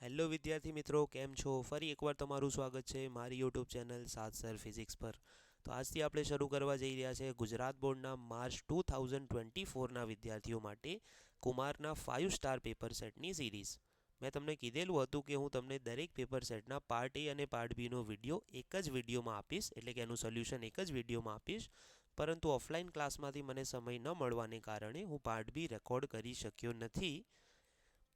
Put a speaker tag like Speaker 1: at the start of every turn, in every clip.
Speaker 1: Hello વિદ્યાર્થી મિત્રો, કેમ છો? ફરી એકવાર તમારું સ્વાગત છે મારી યુટ્યુબ ચેનલ સાત સર ફિઝિક્સ પર. તો આજથી આપણે શરૂ કરવા જઈ રહ્યા છે ગુજરાત બોર્ડના માર્ચ 2024ના વિદ્યાર્થીઓ માટે કુમારના 5 સ્ટાર પેપર સેટની સિરીઝ. મેં તમને કીધેલું હતું કે હું તમને દરેક પેપર સેટના પાર્ટ એ અને પાર્ટ બીનો વિડીયો એક જ વિડીયોમાં આપીશ, એટલે કે એનું સોલ્યુશન એક જ વિડીયોમાં આપીશ. પરંતુ ઓફલાઈન ક્લાસમાંથી મને સમય ન મળવાને કારણે હું પાર્ટ બી રેકોર્ડ કરી શક્યો નથી.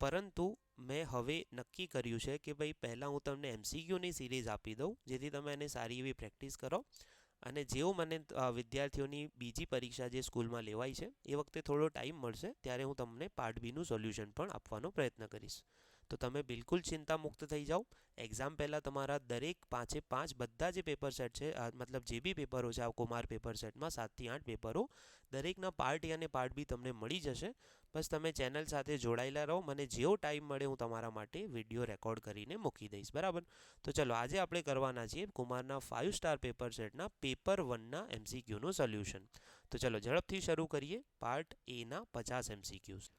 Speaker 1: પરંતુ મેં હવે નક્કી કર્યું છે કે ભાઈ પહેલાં હું તમને MCQની સિરીઝ આપી દઉં, જેથી તમે એને સારી એવી પ્રેક્ટિસ કરો. અને જેવું મને વિદ્યાર્થીઓની બીજી પરીક્ષા જે સ્કૂલમાં લેવાય છે એ વખતે થોડો ટાઈમ મળશે ત્યારે હું તમને પાર્ટ બીનું સોલ્યુશન પણ આપવાનો પ્રયત્ન કરીશ. તો તમે બિલકુલ ચિંતા મુક્ત થઈ જાઓ. એક્ઝામ પહેલાં તમારા દરેક 5 બધા જે પેપર સેટ છે, મતલબ જે બી પેપરો છે આ કુમાર પેપર સેટમાં 7 થી 8 પેપરો, દરેકના પાર્ટ એ અને પાર્ટ બી તમને મળી જશે. બસ તમે ચેનલ સાથે જોડાયેલા રહો. મને જેવો ટાઈમ મળે હું તમારા માટે વિડીયો રેકોર્ડ કરીને મૂકી દઈશ, બરાબર? તો ચલો, આજે આપણે કરવાના છીએ કુમારના 5 સ્ટાર પેપર સેટના પેપર 1ના MCQનું સોલ્યુશન. તો ચલો ઝડપથી શરૂ કરીએ પાર્ટ એના 50 MCQs.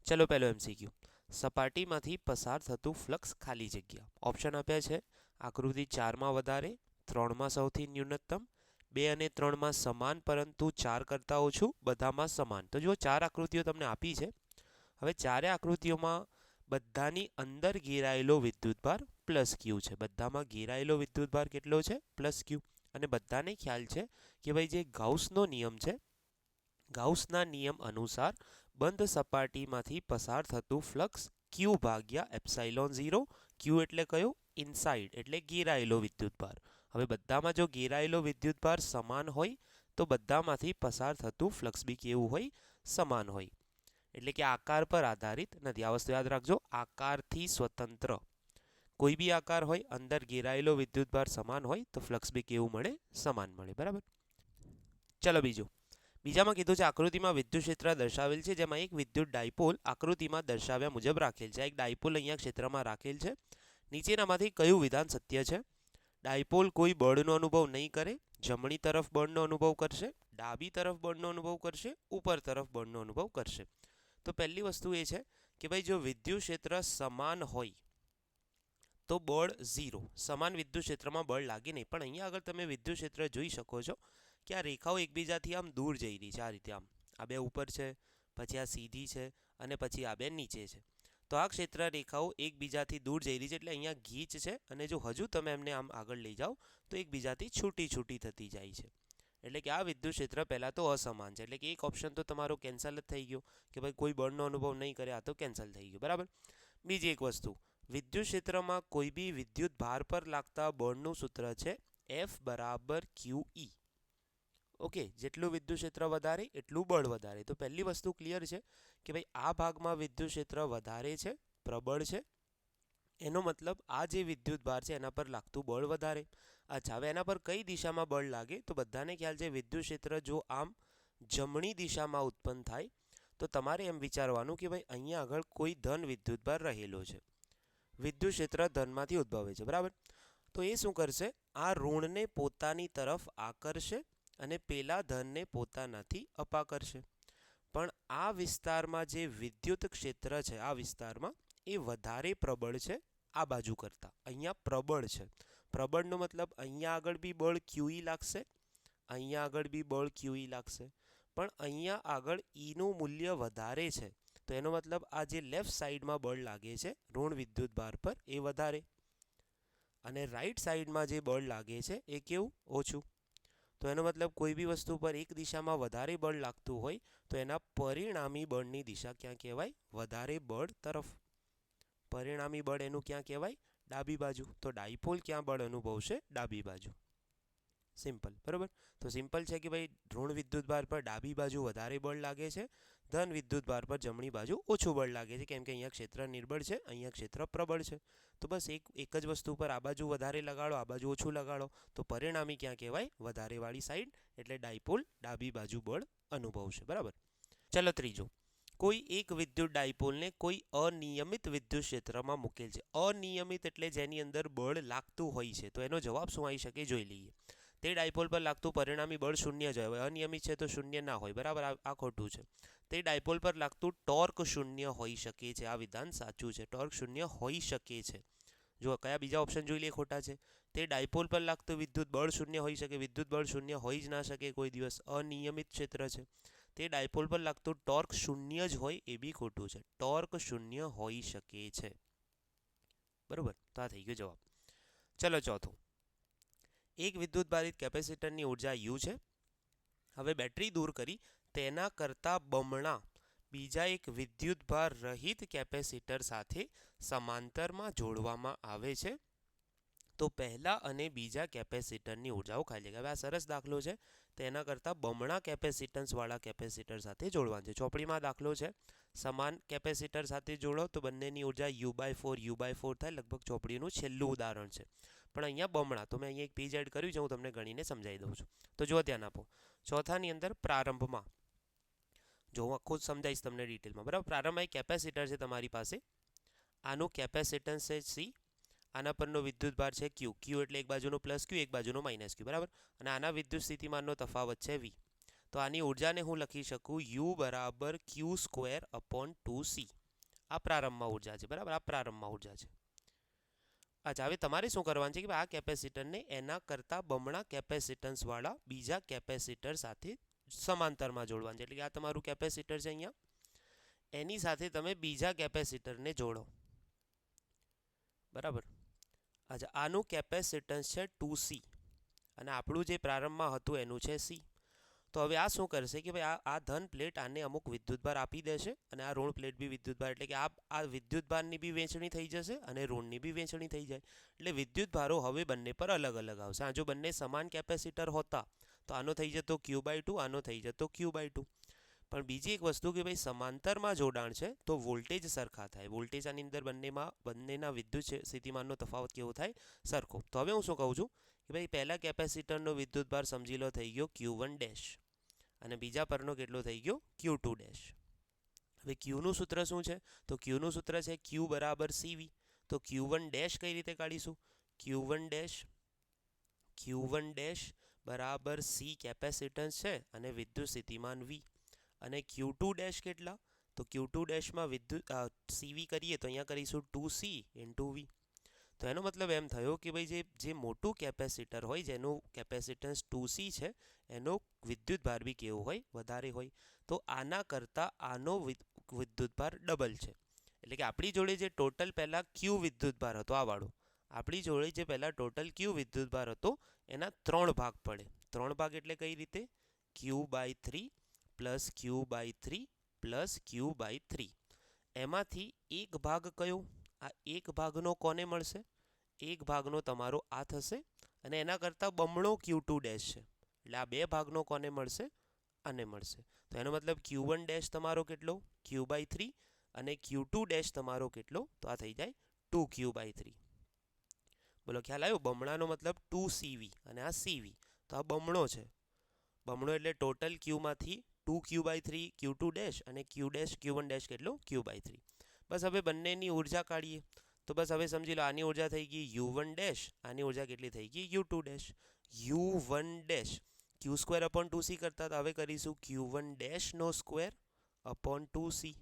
Speaker 1: ચલો, પહેલો MCQ. સપાટીમાંથી પસાર થતું ફ્લક્સ ખાલી જગ્યા. ઓપ્શન આપ્યા છે આકૃતિ 4માં વધારે, 3માં સૌથી ન્યૂનતમ, 2 અને 3માં સમાન પરંતુ 4 કરતાં ઓછું, બધામાં સમાન. તો જુઓ, 4 આકૃતિઓ તમને આપી છે. હવે ચારે આકૃતિઓમાં બધાની અંદર ઘેરાયેલો વિદ્યુતભાર પ્લસ ક્યુ છે. બધામાં ઘેરાયેલો વિદ્યુતભાર કેટલો છે? પ્લસ ક્યુ. અને બધાને ખ્યાલ છે કે ભાઈ જે ગાઉસનો નિયમ છે, ગાઉસના નિયમ અનુસાર બંધ સપાટીમાંથી પસાર થતું ફ્લક્સ ક્યુ ભાગ્યા એપ્સાઇલોન 0. ક્યુ એટલે કયો? ઇનસાઇડ, એટલે ઘેરાયેલો વિદ્યુતભાર. હવે બધામાં જો ઘેરાયેલો વિદ્યુતભાર સમાન હોય તો બધામાંથી પસાર થતું ફ્લક્સ બી કેવું હોય? સમાન હોય. એટલે કે આકાર પર આધારિત નથી. આ વસ્તુ યાદ રાખજો, આકારથી સ્વતંત્ર. કોઈ બી આકાર હોય, અંદર ઘેરાયેલો વિદ્યુતભાર સમાન હોય તો ફ્લક્સ બી કેવું મળે? સમાન મળે, બરાબર? ચલો બીજું. બીજામાં કીધું છે આકૃતિમાં વિદ્યુત ક્ષેત્ર દર્શાવેલ છે, જેમાં એક વિદ્યુત ડાયપોલ આકૃતિમાં દર્શાવ્યા મુજબ રાખેલ છે. એક ડાયપોલ અહીંયા ક્ષેત્રમાં રાખેલ છે. નીચેનામાંથી કયું વિધાન સત્ય છે? ડાયપોલ કોઈ બળનો અનુભવ નહીં કરે. જમણી તરફ બળનો અનુભવ કરશે, ડાબી તરફ બળનો અનુભવ કરશે, ઉપર તરફ બળનો અનુભવ કરશે. તો પહેલી વસ્તુ એ છે કે ભાઈ જો વિદ્યુત ક્ષેત્ર સમાન હોય તો બળ 0. સમાન વિદ્યુત ક્ષેત્રમાં બળ લાગે નહીં. પણ અહીંયા આગળ તમે વિદ્યુત ક્ષેત્ર જોઈ શકો છો કે આ રેખાઓ એકબીજાથી આમ દૂર જઈ રહી છે. આ રીતે આમ આ બે ઉપર છે, પછી આ સીધી છે અને પછી આ બે નીચે છે. તો આ ક્ષેત્ર રેખાઓ એકબીજાથી દૂર જઈ રહી છે, એટલે અહીંયા ગીચ છે. અને જો હજુ તમે એમને આમ આગળ લઈ જાઓ તો એકબીજાથી છૂટી છૂટી થતી જાય છે. એટલે કે આ વિદ્યુત ક્ષેત્ર પહેલાં તો અસમાન છે. એટલે કે એક ઓપ્શન તો તમારો કેન્સલ જ થઈ ગયો કે ભાઈ કોઈ બળનો અનુભવ નહીં કરે, આ તો કેન્સલ થઈ ગયું, બરાબર? બીજી એક વસ્તુ, વિદ્યુત ક્ષેત્રમાં કોઈ બી વિદ્યુત ભાર પર લાગતા બળનું સૂત્ર છે F બરાબર QE. ઓકે, જેટલું વિદ્યુત ક્ષેત્ર વધારે એટલું બળ વધારે. તો પહેલી વસ્તુ ક્લિયર છે કે ભાઈ આ ભાગમાં વિદ્યુત ક્ષેત્ર વધારે છે, પ્રબળ છે. એનો મતલબ આ જે વિદ્યુત ભાર છે એના પર લાગતું બળ વધારે. અચ્છા, હવે એના પર કઈ દિશામાં બળ લાગે? તો બધાને ખ્યાલ છે વિદ્યુત ક્ષેત્ર જો આમ જમણી દિશામાં ઉત્પન્ન થાય તો તમારે એમ વિચારવાનું કે ભાઈ અહીંયા આગળ કોઈ ધન વિદ્યુતભાર રહેલો છે. વિદ્યુત ક્ષેત્ર ધનમાંથી ઉદ્ભવે છે, બરાબર? તો એ શું કરશે? આ ઋણને પોતાની તરફ આકર્ષે અને પેલા ધનને પોતાનાથી અપાકર્ષે. પણ આ વિસ્તારમાં જે વિદ્યુત ક્ષેત્ર છે આ વિસ્તારમાં એ વધારે પ્રબળ છે આ બાજુ કરતાં. અહીંયા પ્રબળ છે. પ્રબળનો મતલબ અહીંયા આગળ બી બળ QE લાગશે, અહીંયા આગળ બી બળ QE લાગશે. પણ અહીંયા આગળ ઈનું મૂલ્ય વધારે છે. તો એનો મતલબ આ જે લેફ્ટ સાઈડમાં બળ લાગે છે ઋણ વિદ્યુત ભાર પર એ વધારે, અને રાઈટ સાઈડમાં જે બળ લાગે છે એ કેવું? ઓછું. તો એનો મતલબ કોઈ બી વસ્તુ પર એક દિશામાં વધારે બળ લાગતું હોય તો એના પરિણામી બળની દિશા ક્યાં કહેવાય? વધારે બળ તરફ. પરિણામી બળ એનું ક્યાં કહેવાય? ડાબી બાજુ. તો ડાયપોલ ક્યાં બળ અનુભવશે? ડાબી બાજુ. સિમ્પલ, બરાબર? તો સિમ્પલ છે કે ભાઈ ઋણ વિદ્યુતભાર પર ડાબી બાજુ વધારે બળ લાગે છે, ધન વિદ્યુતભાર પર જમણી બાજુ ઓછું બળ લાગે છે, કેમ કે અહીંયા ક્ષેત્ર નિર્બળ છે, અહીંયા ક્ષેત્ર પ્રબળ છે. તો બસ એક જ વસ્તુ પર આ બાજુ વધારે લગાડો, આ બાજુ ઓછું લગાડો, તો પરિણામી ક્યાં કહેવાય? વધારેવાળી સાઈડ. એટલે ડાયપોલ ડાબી બાજુ બળ અનુભવશે, બરાબર? ચલો ત્રીજું. કોઈ એક વિદ્યુત ડાયપોલને કોઈ અનિયમિત વિદ્યુત ક્ષેત્રમાં મૂકેલ છે. અનિયમિત એટલે જેની અંદર બળ લાગતું હોય છે. તો એનો જવાબ શું આવી શકે જોઈ લઈએ. તે ડાયપોલ પર લાગતું પરિણામી બળ શૂન્ય જ હોય. અનિયમિત છે તો શૂન્ય ના હોય, બરાબર. આ ખોટું છે. તે ડાયપોલ પર લાગતું ટોર્ક શૂન્ય હોઈ શકે છે. આ વિધાન સાચું છે. ટોર્ક શૂન્ય હોઈ શકે છે. જો કયા બીજા ઓપ્શન જોઈ લઈએ ખોટા છે. તે ડાયપોલ પર લાગતું વિદ્યુત બળ શૂન્ય હોઈ શકે. વિદ્યુત બળ શૂન્ય હોઈ જ ના શકે કોઈ દિવસ. અનિયમિત ક્ષેત્ર છે. તે ડાયપોલ પર લાગતું ટોર્ક શૂન્ય જ હોય એ બી ખોટું છે. ટોર્ક શૂન્ય હોઈ શકે છે. બરાબર, તો આ થઈ ગયો જવાબ. ચલો ચોથું. એક વિદ્યુત ભારિત કેપેસિટરની ઉર્જા યુ છે. હવે બેટરી દૂર કરી તેના કરતાં બમણા બીજા એક વિદ્યુતભાર રહિત કેપેસિટર સાથે સમાંતરમાં જોડવામાં આવે છે તો પહેલા અને બીજા કેપેસિટરની ઉર્જાઓ ખાલી. હવે આ સરસ દાખલો છે. તેના કરતાં બમણા કેપેસિટન્સવાળા કેપેસિટર સાથે જોડવાનું છે. ચોપડીમાં દાખલો છે. સમાન કેપેસિટર સાથે જોડો તો બંનેની ઉર્જા U/4 થાય. લગભગ ચોપડીનું છેલ્લું ઉદાહરણ છે. પણ અહીંયા બમણા, તો મેં અહીંયા એક પેજ એડ કર્યું છે. હું તમને ગણીને સમજાવી દઉં છું. તો જો ધ્યાન આપો. ચોથાની અંદર પ્રારંભમાં, જો હું આખું જ સમજાવીશ તમને ડિટેલમાં, બરાબર. પ્રારંભમાં એક કેપેસિટર છે તમારી પાસે. આનું કેપેસિટન્સ છે સી. આના પરનો વિદ્યુતભાર છે ક્યુ. ક્યુ એટલે એક બાજુનો પ્લસ ક્યુ, એક બાજુનો માઇનસ ક્યુ, બરાબર. અને આના વિદ્યુત સ્થિતિમાનનો તફાવત છે વી. તો આની ઉર્જાને હું લખી શકું U બરાબર Q²/2C. આ પ્રારંભમાં ઉર્જા છે, બરાબર. આ પ્રારંભમાં ઉર્જા છે. અચ્છા, હવે તમારે શું કરવાનું છે કે આ કેપેસિટરને એના કરતાં બમણા કેપેસિટન્સવાળા બીજા કેપેસિટર સાથે સમાંતરમાં જોડવાનું છે. એટલે કે આ તમારું કેપેસિટર છે અહીંયા, એની સાથે તમે બીજા કેપેસિટરને જોડો, બરાબર. અચ્છા, આનું કેપેસિટન્સ છે 2C અને આપણું જે પ્રારંભમાં હતું એનું છે C. તો હવે આ શું કરશે કે ભાઈ આ ધન પ્લેટ આને અમુક વિદ્યુતભાર આપી દેશે અને આ ઋણ પ્લેટ બી વિદ્યુતભાર, એટલે કે આ વિદ્યુતભારની બી વહેંચણી થઈ જશે અને ઋણની બી વહેંચણી થઈ જાય. એટલે વિદ્યુતભારો હવે બંને પર અલગ અલગ આવશે. આ જો બંને સમાન કેપેસિટર હોતા તો આનો થઈ જતો Q/2, આનો થઈ જતો Q/2. પણ બીજી એક વસ્તુ કે ભાઈ સમાંતરમાં જોડાણ છે તો વોલ્ટેજ સરખા થાય. વોલ્ટેજ આની અંદર બંનેના વિદ્યુત સ્થિતિમાનનો તફાવત કેવો થાય? સરખો. તો હવે હું શું કહું છું કે ભાઈ પહેલા કેપેસિટરનો વિદ્યુતભાર સમજી લો થઈ ગયો Q1- અને બીજા પરનો કેટલો થઈ ગયો Q2-. હવે Qનું સૂત્ર શું છે? તો Qનું સૂત્ર છે Q બરાબર CV. તો Q1- કઈ રીતે કાઢીશું? Q1- બરાબર C કેપેસિટન્સ છે અને વિદ્યુત સ્થિતિમાન V. અને Q2- કેટલા? તો Q2- વિદ્યુત CV કરીએ તો અહીંયા કરીશું 2C × V. તો એનો મતલબ એમ થયો કે ભાઈ જે મોટું કેપેસિટર હોય, જેનું કેપેસિટન્સ 2C છે, એનો વિદ્યુતભાર બી કેવો હોય? વધારે હોય. તો આના કરતાં આનો વિદ્યુતભાર ડબલ છે. એટલે કે આપણી જોડે જે ટોટલ પહેલાં Q વિદ્યુતભાર હતો, આ વાળો, આપણી જોડે જે પહેલાં ટોટલ Q વિદ્યુતભાર હતો એના 3 ભાગ પડે. 3 ભાગ એટલે કઈ રીતે? Q/3 + Q/3 + Q/3. એમાંથી એક ભાગ કયો? આ એક ભાગનો કોને મળશે? એક ભાગનો તમારો આ થશે અને એના કરતાં બમણો Q2- છે. એટલે આ બે ભાગનો કોને મળશે? આને મળશે. તો એનો મતલબ Q1- તમારો કેટલો? Q/3 અને Q2- તમારો કેટલો? તો આ થઈ જાય 2Q/3. બોલો, ખ્યાલ આવ્યો? બમણાનો મતલબ 2CV અને આ CV. તો આ બમણો છે. બમણો એટલે ટોટલ Qમાંથી 2Q/3 Q2- અને Q1- કેટલો? Q/3. બસ હવે બંનેની ઉર્જા કાઢીએ તો બસ હવે સમજી લો આની ઉર્જા થઈ ગઈ U1-, આની ઉર્જા કેટલી થઈ ગઈ? U2-. U1- Q²/2C કરતા, તો હવે કરીશું Q1-2²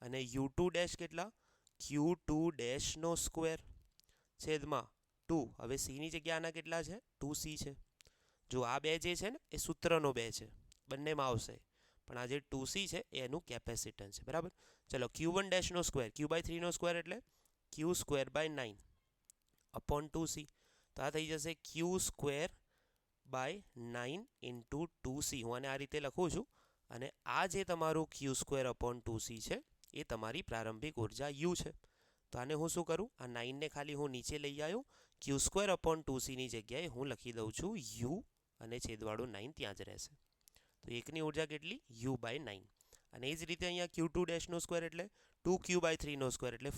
Speaker 1: અને U2- કેટલા? Q2- છેદમાં 2. હવે Cની જગ્યા આના કેટલા છે? 2C છે. જો આ બે જે છે ને એ સૂત્રનો 2 છે, બંનેમાં આવશે. પણ આ જે 2C છે એ એનું કેપેસિટન્સ છે, બરાબર. ચલો, Q1-2 Q/3² એટલે Q²/9 /2C. તો આ થઈ જશે Q²/9 × 2C. હું આને આ રીતે લખું છું અને આ જે તમારું Q²/2C છે એ તમારી પ્રારંભિક ઉર્જા U છે. તો આને હું શું કરું? આ 9ને ખાલી હું નીચે લઈ આવ્યો. Q²/2Cની જગ્યાએ હું લખી દઉં છું U અને છેદવાળું 9 ત્યાં જ રહેશે. તો એકની ઉર્જા કેટલી? U/9. અને એ જ રીતે અહીંયા Q2-2 એટલે 2Q/3² એટલે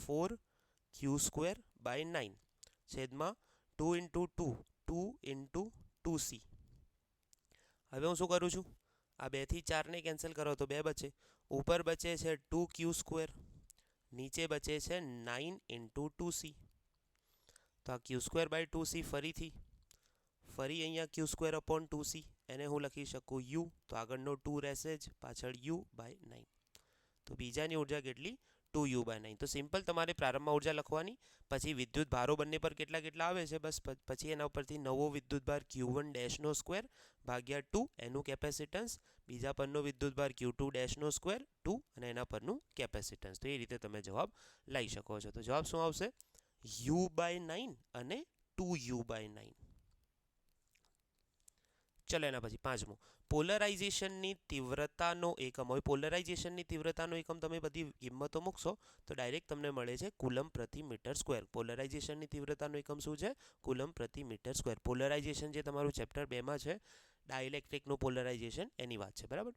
Speaker 1: 4Q²/9 છેદમાં 2 × 2 2 × 2C. હવે હું શું કરું છું? આ 2 થી 4ને કેન્સલ કરો તો 2 બચે. ઉપર બચે છે 2Q², નીચે બચે છે 9 × 2C. તો આ Q²/2C ફરીથી ફરી અહીંયા Q²/2c એને હું લખી શકું u, તો આગળનો 2 રહેશે જ, પાછળ u/9. તો બીજાની ઉર્જા કેટલી? 2u/9. તો સિમ્પલ તમારે પ્રારંભમાં ઉર્જા લખવાની, પછી વિદ્યુત ભારો બંને પર કેટલા કેટલા આવે છે બસ પછી એના ઉપરથી નવો વિદ્યુત ભાર Q1' ભાગ્યા 2 એનું કેપેસિટન્સ, બીજા પરનો વિદ્યુત ભાર Q2' 2 અને એના પરનું કેપેસિટન્સ. તો એ રીતે તમે જવાબ લઈ શકો છો. તો જવાબ શું આવશે? u/9 અને 2u/9. ચલો એના પછી પાંચમું, પોલરાઇઝેશનની તીવ્રતાનો એકમ. હવે પોલરાઇઝેશનની તીવ્રતાનો એકમ તમે બધી કિંમતો મૂકશો તો ડાયરેક્ટ તમને મળે છે કુલમ પ્રતિ મીટર સ્ક્વેર. પોલરાઇઝેશનની તીવ્રતાનો એકમ શું છે? કુલમ પ્રતિ મીટર સ્ક્વેર. પોલરાઇઝેશન જે તમારું ચેપ્ટર 2માં છે, ડાયઇલેક્ટ્રિકનું પોલરાઇઝેશન, એની વાત છે, બરાબર.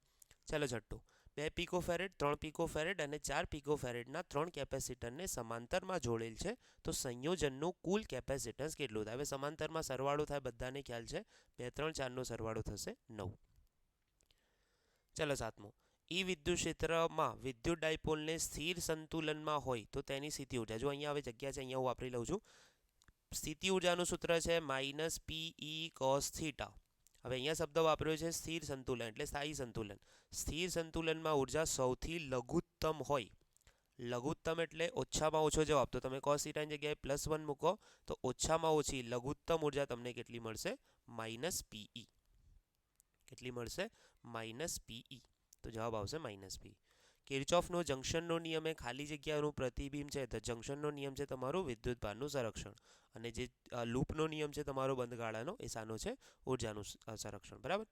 Speaker 1: ચાલો છઠ્ઠું, 2 પિકોફેરેડ, 3 પિકોફેરેડ અને 4 પિકોફેરેડના 3 કેપેસિટરને સમાંતરમાં જોડેલ છે, તો સંયોજનનું કુલ કેપેસિટન્સ કેટલું થાય? હવે સમાંતરમાં સરવાળો થાય, બધાને ખ્યાલ છે, 2, 3, 4નો સરવાળો થશે 9. ચાલો સાતમું, ઈ વિદ્યુત ક્ષેત્રમાં વિદ્યુત ડાયપોલને સ્થિર સંતુલનમાં હોય તો તેની સ્થિતિ ઉર્જા. જો અહીંયા હવે જગ્યા છે, અહીંયા હું વાપરી લઉં છું. સ્થિતિ ઉર્જાનું સૂત્ર છે -PE cos θ. હવે અહીંયા શબ્દ વાપર્યો છે સ્થિર સંતુલન, એટલે સ્થાયી સંતુલન. સ્થિર સંતુલનમાં ઉર્જા સૌથી લઘુત્તમ હોય. લઘુત્તમ એટલે ઓછામાં ઓછો જવાબ. તો તમે cos θ ની જગ્યાએ +1 મૂકો તો ઓછામાં ઓછી લઘુત્તમ ઉર્જા તમને કેટલી મળશે? -PE. કેટલી મળશે? -PE. તો જવાબ આવશે -PE. કિર્ચોફનો જંક્શનનો નિયમ એ ખાલી જગ્યાનું પ્રતિબિંબ છે. તો જંક્શનનો નિયમ છે તમારું વિદ્યુતભારનું સંરક્ષણ, અને જે લૂપનો નિયમ છે તમારો બંધગાળાનો, એ શાનો છે? ઉર્જાનું સંરક્ષણ, બરાબર.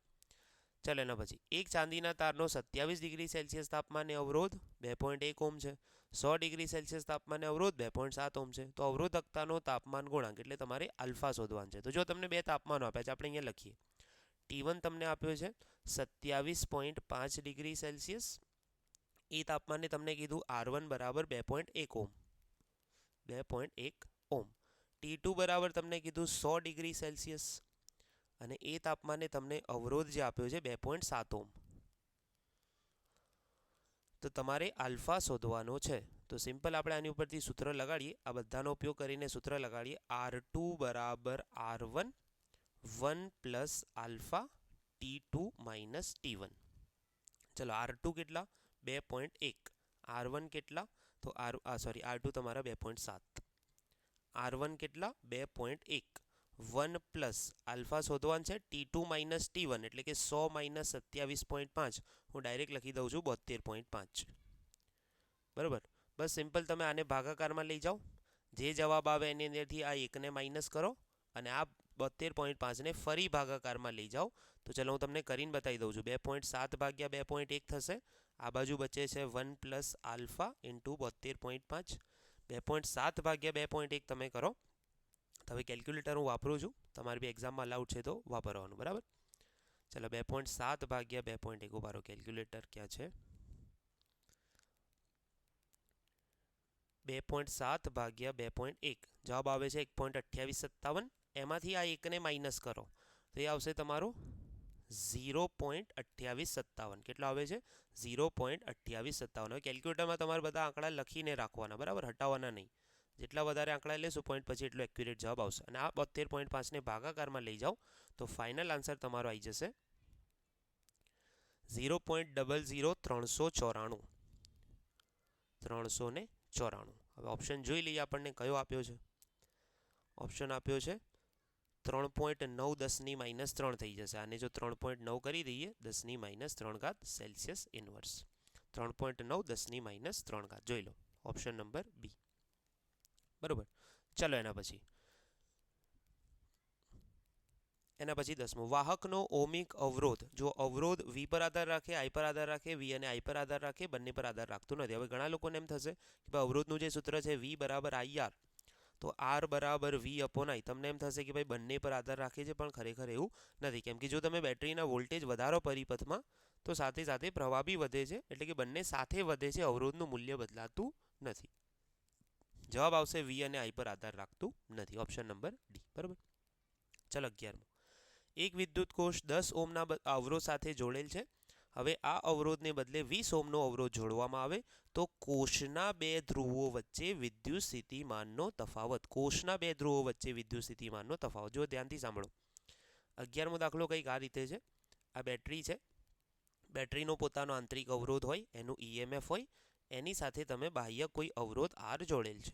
Speaker 1: ચાલો એના પછી, એક ચાંદીના તારનો 27 ડિગ્રી સેલ્સિયસ તાપમાને અવરોધ 2.1 ઓમ છે, 100 ડિગ્રી સેલ્સિયસ તાપમાને અવરોધ 2.7 ઓમ છે. તો અવરોધકતાનો તાપમાન ગુણાંક એટલે તમારે આલ્ફા શોધવાનું છે. તો જો તમને બે તાપમાનો આપ્યા છે, આપણે અહીંયા લખીએ. T1 તમને આપ્યો છે 27.5 ડિગ્રી સેલ્સિયસ. એ તાપમાને તમને કીધું R1 બરાબર 2.1 ઓમ. 2.1 ઓમ. T2 બરાબર તમને કીધું 100 ડિગ્રી સેલ્સિયસ, અને એ તાપમાને તમને અવરોધ જે આપ્યો છે 2.7 ઓમ. તો તમારે આલ્ફા શોધવાનો છે. તો સિમ્પલ આપણે આની ઉપરથી સૂત્ર લગાડીએ, આ બધાનો ઉપયોગ કરીને સૂત્ર લગાડીએ. R2 બરાબર R1 1 plus alpha T2 minus T1. ચલો R2 કેટલા? 2.1. R1 કેટલા? તો R2 તમારા 2.7. R1 કેટલા? 2.1. 1 પ્લસ આલ્ફા શોધવાનું છે T2 માઇનસ T1, એટલે કે 100 માઇનસ 27.5. હું ડાયરેક્ટ લખી દઉં છું 72.5. બરાબર. બસ સિમ્પલ તમે આને ભાગાકારમાં લઈ જાઓ, જે જવાબ આવે એની અંદરથી આ એકને માઇનસ કરો, અને આ 72.5 ને ફરી ભાગાકારમાં લઈ જાઓ. તો ચલો હું તમને કરીને બતાવી દઉં છું. 2.7 ભાગ્યા 2.1 થશે. આ બાજુ બચે છે 1 પ્લસ આલ્ફા ઇન્ટુ 72.5. 2.7 ભાગ્યા 2.1 તમે કરો. હવે કેલ્ક્યુલેટર હું વાપરું છું, તમારે બી એક્ઝામમાં અલાઉડ છે તો વાપરવાનું, બરાબર. ચલો 2.7 ભાગ્યા 2.1 ઉભારો. કેલ્ક્યુલેટર ક્યાં છે? 2.7 ભાગ્યા 2.1 જવાબ આવે છે 1.2857. એમાંથી આ એકને માઇનસ કરો તો એ આવશે તમારો 0.2857. કેટલો આવે છે? 0.2857. હવે કેલ્ક્યુલેટરમાં તમારે બધા આંકડા લખીને રાખવાના, બરાબર, હટાવવાના નહીં. જેટલા વધારે આંકડા લેશો પોઈન્ટ પછી એટલો એક્યુરેટ જવાબ આવશે. અને આ 72.5 ને ભાગાકારમાં લઈ જાઓ તો ફાઇનલ આન્સર તમારો આવી જશે 0.00394. 394. હવે ઓપ્શન જોઈ લઈએ આપણને કયો આપ્યો છે. ઓપ્શન આપ્યો છે 3.9 10 - 3 થઈ જશે. આને જો 3.9 કરી દઈએ 10 - 3 સેલ્સિયસ ઇનવર્સ. 3.9 10 - 3 જોઈ લો. ઓપ્શન નંબર બી, બરાબર. ચાલો એના પછી 10મું, વાહકનો ઓહમિક અવરોધ. જો અવરોધ V પર આધાર રાખે, I પર આધાર રાખે, V અને I પર આધાર રાખે, બંને પર આધાર રાખતું નથી. હવે ઘણા લોકોને એમ થશે કે ભાઈ અવરોધનું જે સૂત્ર છે V બરાબર IR, તો R બરાબર V/I. તમને એમ થશે કે ભાઈ બંને પર આધાર રાખે છે, પણ ખરેખર એવું નથી. કેમ કે જો તમે બેટરીના વોલ્ટેજ વધારો પરિપથમાં, તો સાથે સાથે પ્રવાહ બી વધે છે, એટલે કે બંને સાથે વધે છે, અવરોધનું મૂલ્ય બદલાતું નથી. જવાબ આવશે V અને I પર આધાર રાખતું નથી. ઓપ્શન નંબર ડી, બરાબર. ચાલો 11મું, એક વિદ્યુત કોષ 10 ઓહમના અવરોધ સાથે જોડેલ છે. હવે આ અવરોધને બદલે 20 ઓહમનો અવરોધ જોડવામાં આવે તો કોષના બે ધ્રુવો વચ્ચે વિદ્યુત સ્થિતિમાનનો તફાવત. કોષના બે ધ્રુવો વચ્ચે વિદ્યુત સ્થિતિમાનનો તફાવત. જો ધ્યાનથી સાંભળો. 11મો દાખલો કંઈક આ રીતે છે. આ બેટરી છે, બેટરીનો પોતાનો આંતરિક અવરોધ હોય, એનું EMF હોય, એની સાથે તમે બાહ્ય કોઈ અવરોધ R જોડેલ છે.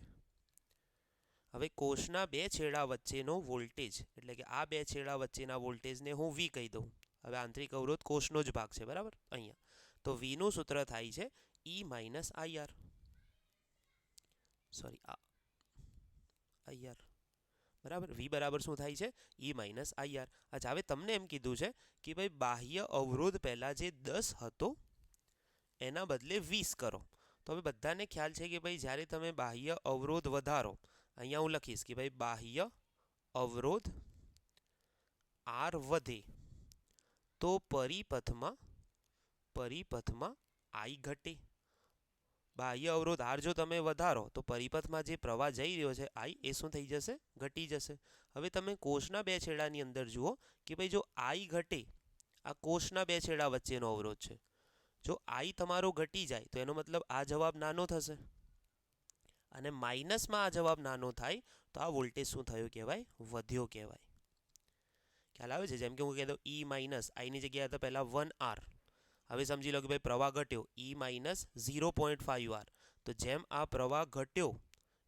Speaker 1: હવે કોષના બે છેડા વચ્ચેનો વોલ્ટેજ એટલે કે આ બે છેડા વચ્ચેના વોલ્ટેજને હું V કહી દઉં. હવે આંતરિક અવરોધ કોષનો જ ભાગ છે, બરાબર. અહીંયા તો Vનું સૂત્ર થાય છે E minus IR, sorry IR, બરાબર. V બરાબર શું થાય છે? E minus IR. અચ્છા, હવે તમને એમ કીધું છે કે ભાઈ બાહ્ય અવરોધ પહેલાં જે 10 હતો એના બદલે 20 કરો. તો હવે બધાને ખ્યાલ છે કે ભાઈ જ્યારે તમે બાહ્ય અવરોધ વધારો, અહીંયા હું લખીશ કે ભાઈ બાહ્ય અવરોધ R વધે તો પરિપથમાં I ઘટે. બાહ્ય અવરોધ R જો તમે વધારો તો પરિપથમાં જે પ્રવાહ જઈ રહ્યો છે I એ શું થઈ જશે? ઘટી જશે. હવે તમે કોષના બે છેડાની અંદર જુઓ કે ભાઈ જો I ઘટે, આ કોષના બે છેડા વચ્ચેનો અવરોધ છે, જો I તમારો ઘટી જાય તો એનો મતલબ આ જવાબ નાનો થશે, અને માઇનસમાં આ જવાબ નાનો થાય તો આ વોલ્ટેજ શું થયો કહેવાય? વધ્યો કહેવાય. ખ્યાલ આવે છે? જેમ કે હું કહી દઉં E માઇનસ આઈની જગ્યાએ તો પહેલાં 1R. હવે સમજી લો કે ભાઈ પ્રવાહ ઘટ્યો E માઇનસ 0.5R. તો જેમ આ પ્રવાહ ઘટ્યો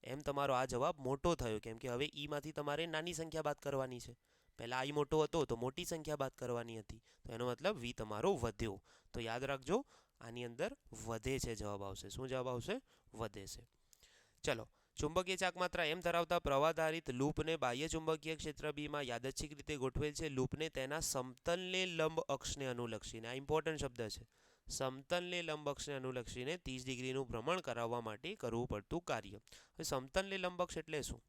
Speaker 1: એમ તમારો આ જવાબ મોટો થયો, કેમ કે હવે ઈમાંથી તમારે નાની સંખ્યા બાદ કરવાની છે. પહેલાં I મોટો હતો તો મોટી સંખ્યા બાદ કરવાની હતી, તો એનો મતલબ V તમારો વધ્યો. તો યાદ રાખજો, આની અંદર વધે છે જવાબ આવશે. શું જવાબ આવશે? વધે છે. ચલો, ચુંબકીય ચાકમાત્રા M ધરાવતા પ્રવાહધારિત લૂપને બાહ્ય ચુંબકીય ક્ષેત્ર Bમાં યાદચ્છિક રીતે ગોઠવેલ છે. લૂપને તેના સમતલને લંબ અક્ષને અનુલક્ષીને, આ ઇમ્પોર્ટન્ટ શબ્દ છે, સમતલને લંબ અક્ષને અનુલક્ષીને 30 ડિગ્રીનું ભ્રમણ કરાવવા માટે કરવું પડતું કાર્ય. હવે સમતલને લંબ અક્ષ એટલે શું?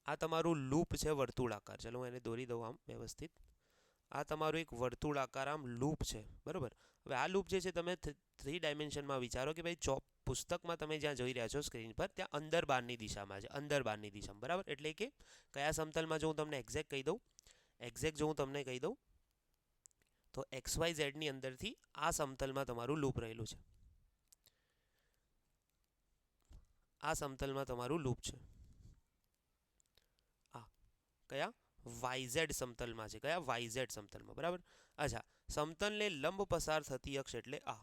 Speaker 1: આ તમારું લૂપ છે વર્તુળાકાર. ચલો હું એને દોરી દઉં આમ વ્યવસ્થિત. આ તમારું એક વર્તુળાકાર આમ લૂપ છે, બરાબર. હવે આ લૂપ જે છે તમે 3 ડાયમેન્શનમાં વિચારો કે ભાઈ પુસ્તકમાં તમે જ્યાં જોઈ રહ્યા છો સ્ક્રીન પર, ત્યાં અંદર બહારની દિશામાં છે, અંદર બહારની દિશામાં, બરાબર. એટલે કે કયા સમતલમાં જો હું તમને એક્ઝેક્ટ કહી દઉં, એક્ઝેક્ટ જો હું તમને કહી દઉં તો XYZ ની અંદરથી આ સમતલમાં તમારું લૂપ રહેલું છે. આ સમતલમાં તમારું લૂપ છે. આ કયા YZ સમતલમાં છે? કયા YZ સમતલમાં, બરાબર. અચ્છા, સમતલને લંબ પસાર થતી અક્ષ એટલે આ.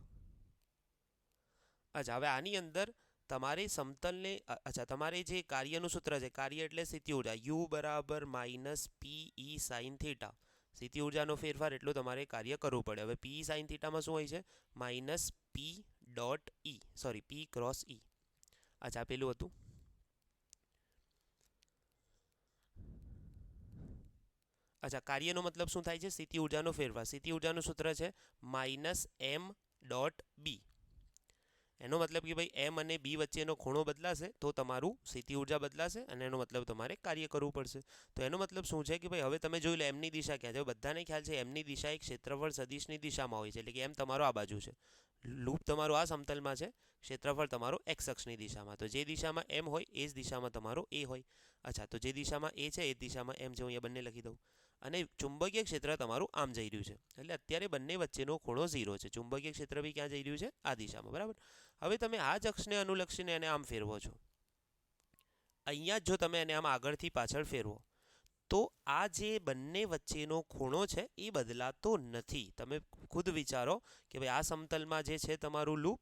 Speaker 1: અચ્છા, હવે આની અંદર તમારે સમતલને, અચ્છા, તમારે જે કાર્યનું સૂત્ર છે, કાર્ય એટલે સ્થિતિ ઉર્જા, U બરાબર માઇનસ PE સાઇન થીટા. સ્થિતિ ઉર્જાનો ફેરફાર એટલું તમારે કાર્ય કરવું પડે. હવે PE સાઇન થીટામાં શું હોય છે? Minus P dot E, sorry P cross E. અચ્છા, પેલું હતું અચ્છા, કાર્યનો મતલબ શું થાય છે? સ્થિતિ ઉર્જાનો ફેરફાર. સ્થિતિ ઉર્જાનું સૂત્ર છે માઇનસ M ડોટ B. એનો મતલબ કે ભાઈ M અને B વચ્ચેનો ખૂણો બદલાશે તો તમારું સ્થિતિ ઉર્જા બદલાશે, અને એનો મતલબ તમારે કાર્ય કરવું પડશે. તો એનો મતલબ શું છે કે ભાઈ હવે તમે જોઈ લો એમની દિશા ક્યાં છે. બધાને ખ્યાલ છે એમની દિશા એક ક્ષેત્રફળ સદિશની દિશામાં હોય છે, એટલે કે M તમારો આ બાજુ છે, લૂપ તમારો આ સમતલમાં છે, ક્ષેત્રફળ તમારો X અક્ષની દિશામાં. તો જે દિશામાં M હોય એ જ દિશામાં તમારો A હોય. અચ્છા, તો જે દિશામાં A છે એ જ દિશામાં M છે. હું અહીંયા બંને લખી દઉં. અને ચુંબકીય ક્ષેત્ર તમારું આમ જઈ રહ્યું છે, એટલે અત્યારે બંને વચ્ચેનો ખૂણો 0 છે. ચુંબકીય ક્ષેત્ર બી ક્યાં જઈ રહ્યું છે? આ દિશામાં, બરાબર. હવે તમે આ જ અક્ષને અનુલક્ષીને એને આમ ફેરવો છો. અહીંયા જો તમે એને આમ આગળથી પાછળ ફેરવો તો આ જે બંને વચ્ચેનો ખૂણો છે એ બદલાતો નથી. તમે ખુદ વિચારો કે ભાઈ આ સમતલમાં જે છે તમારું લૂપ,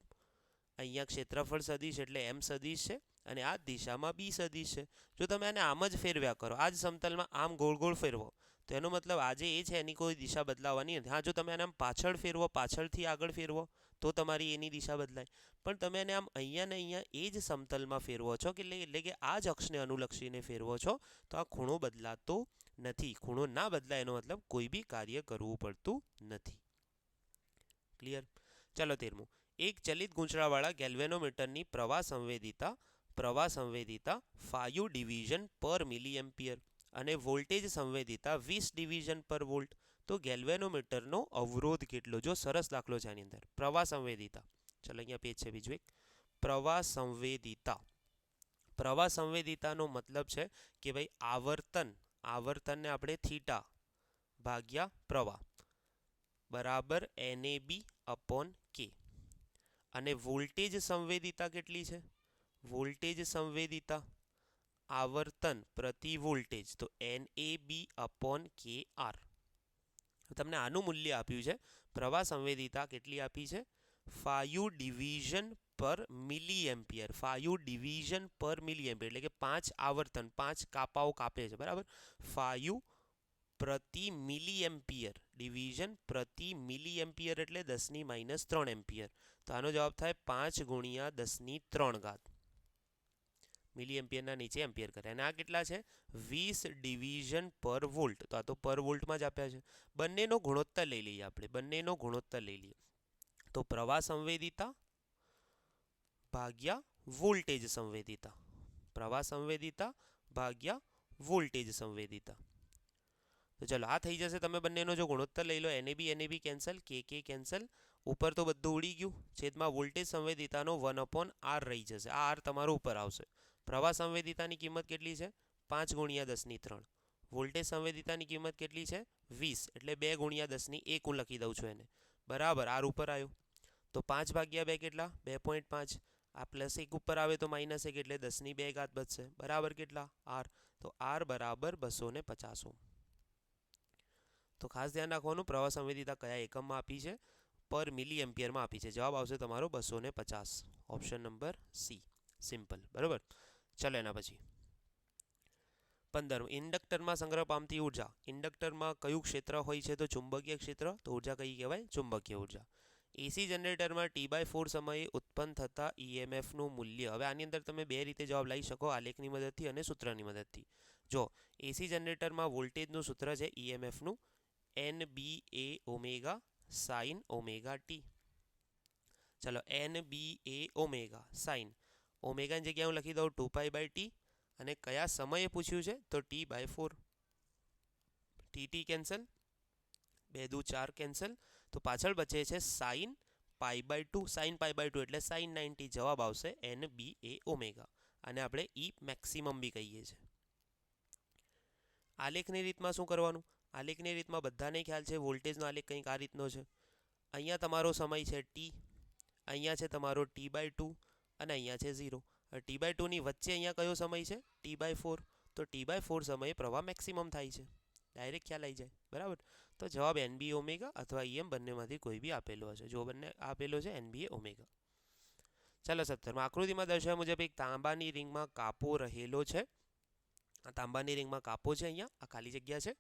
Speaker 1: અહીંયા ક્ષેત્રફળ સદિશ એટલે M સદિશ છે, અને આ દિશામાં B સદિશ છે. જો તમે આને આમ જ ફેરવ્યા કરો, આ જ સમતલમાં આમ ગોળ ગોળ ફેરવો, તો એનો મતલબ આજે એ છે એની કોઈ દિશા બદલાવાની નથી. હા, જો તમે આને આમ પાછળ ફેરવો, પાછળથી આગળ ફેરવો તો તમારી એની દિશા બદલાય. પણ તમે એને આમ અહીંયા ને અહીંયા એ જ સમતલમાં ફેરવો છો, કે એટલે કે આ જ અક્ષને અનુલક્ષીને ફેરવો છો, તો આ ખૂણો બદલાતો નથી. ખૂણો ના બદલાય એનો મતલબ કોઈ બી કાર્ય કરવું પડતું નથી. ક્લિયર? ચાલો 13મું. એક ચલિત ગૂંચળાવાળા ગેલ્વેનોમીટરની પ્રવાહ સંવેદિતા 5 ડિવિઝન પર મિલી એમ્પિયર અને વોલ્ટેજ સંવેદિતા 20 ડિવિઝન પર વોલ્ટ. તો ગેલ્વેનોમીટરનો અવરોધ કેટલો? જો સરસ દાખલો છે આની અંદર. પ્રવાહ સંવેદિતા, ચલો અહીંયા પેજ છે બીજું એક. પ્રવાહ સંવેદિતાનો મતલબ છે કે ભાઈ આવર્તનને આપણે થીટા ભાગ્યા પ્રવાહ બરાબર NAB અપોન K. અને વોલ્ટેજ સંવેદિતા કેટલી છે? વોલ્ટેજ સંવેદિતા આવર્તન પ્રતિ વોલ્ટેજ, તો NAB/KR. તમને આનું મૂલ્ય આપ્યું છે. પ્રવાહ સંવેદિતા કેટલી આપી છે? 5 ડિવિઝન પર મિલી એમ્પિયર. 5 ડિવિઝન પર મિલી એમ્પિયર એટલે કે 5 આવર્તન, 5 કાપાઓ કાપે છે, બરાબર. 5 પ્રતિ મિલી એમ્પિયર, ડિવિઝન પ્રતિ મિલી એમ્પિયર એટલે 10⁻³ એમ્પિયર. તો આનો જવાબ થાય 5 × 10⁻³ મિલી એમ્પિયરના નીચે એમ્પિયર કરે. અને આ કેટલા છે? 20 ડિવિઝન પર વોલ્ટ. તો આ તો પર વોલ્ટમાં જ આપ્યા છે. બંનેનો ગુણોત્તર લઈ લઈએ આપણે. બંનેનો ગુણોત્તર લઈ લઈએ તો પ્રવાહ સંવેદિતા ભાગ્યા વોલ્ટેજ સંવેદિતા. પ્રવાહ સંવેદિતા ભાગ્યા વોલ્ટેજ સંવેદિતા. તો ચલો આ થઈ જશે. તમે બંનેનો જો ગુણોત્તર લઈ લો, NAB કેન્સલ, KK કેન્સલ, ઉપર તો બધું ઉડી ગયું. છેદમાં વોલ્ટેજ સંવેદિતાનો 1/R રહી જશે. આ R તમારો ઉપર આવશે. પ્રવાહ સંવેદિતાની કિંમત કેટલી છે? 5 × 10⁻³. વોલ્ટેજ સંવેદિતાની કિંમત કેટલી છે? 20 એટલે 2 × 10⁻1 હું લખી દઉં છું એને, બરાબર. R ઉપર આવ્યો તો 5/2 કેટલા? 2.5. આ +1 ઉપર આવે તો -1 એટલે 10⁻2 બચશે, બરાબર. કેટલા? R. તો R બરાબર 250 ઓહ્મ. તો ખાસ ધ્યાન રાખવાનું, પ્રવાહ સંવેદિતા કયા એકમમાં આપી છે? પર મિલી એમ્પિયરમાં આપી છે. જવાબ આવશે તમારો 250. ઓપ્શન નંબર સી, સિમ્પલ, બરાબર. ચાલો એના પછી 15. ઇન્ડક્ટરમાં સંગ્રહ પામતી ઉર્જા. ઇન્ડક્ટરમાં કયું ક્ષેત્ર હોય છે? તો ચુંબકીય ક્ષેત્ર. તો ઉર્જા કઈ કહેવાય? ચુંબકીય ઉર્જા. એસી જનરેટરમાં T/4 સમયે ઉત્પન્ન થતા EMFનું મૂલ્ય. હવે આની અંદર તમે બે રીતે જવાબ લઈ શકો, આલેખની મદદથી અને સૂત્રની મદદથી. જો એસી જનરેટરમાં વોલ્ટેજનું સૂત્ર છે EMFનું NBA sin ωt. ચલો NBA sin ઓમેગાની જગ્યાએ હું લખી દઉં 2π/T. અને કયા સમયે પૂછ્યું છે? તો T/4. TT કેન્સલ, 2 દુ 4 કેન્સલ, તો પાછળ બચે છે sin π/2. sin π/2 એટલે sin 90. જવાબ આવશે NBA. અને આપણે E મેક્સિમમ બી કહીએ છીએ. આલેખની રીતમાં શું કરવાનું? આલેખની રીતમાં બધાને ખ્યાલ છે વોલ્ટેજનો આલેખ કંઈક આ રીતનો છે. અહીંયા તમારો સમય છે T, અહીંયા છે તમારો T/2 અને અહીંયા છે 0. T/2 ની વચ્ચે અહીંયા કયો સમય છે? T/4. તો T/4 સમયે પ્રવાહ મેક્સિમમ થાય છે. ડાયરેક્ટ ખ્યાલ આવી જાય, બરાબર. તો જવાબ NBA અથવા EM બંનેમાંથી કોઈ બી આપેલો હશે. જો બંને આપેલો છે NBA. ચાલો 17. આકૃતિમાં દર્શાવ્યા મુજબ એક તાંબાની રિંગમાં કાપો રહેલો છે. આ તાંબાની રિંગમાં કાપો છે, અહીંયા આ ખાલી જગ્યા છે.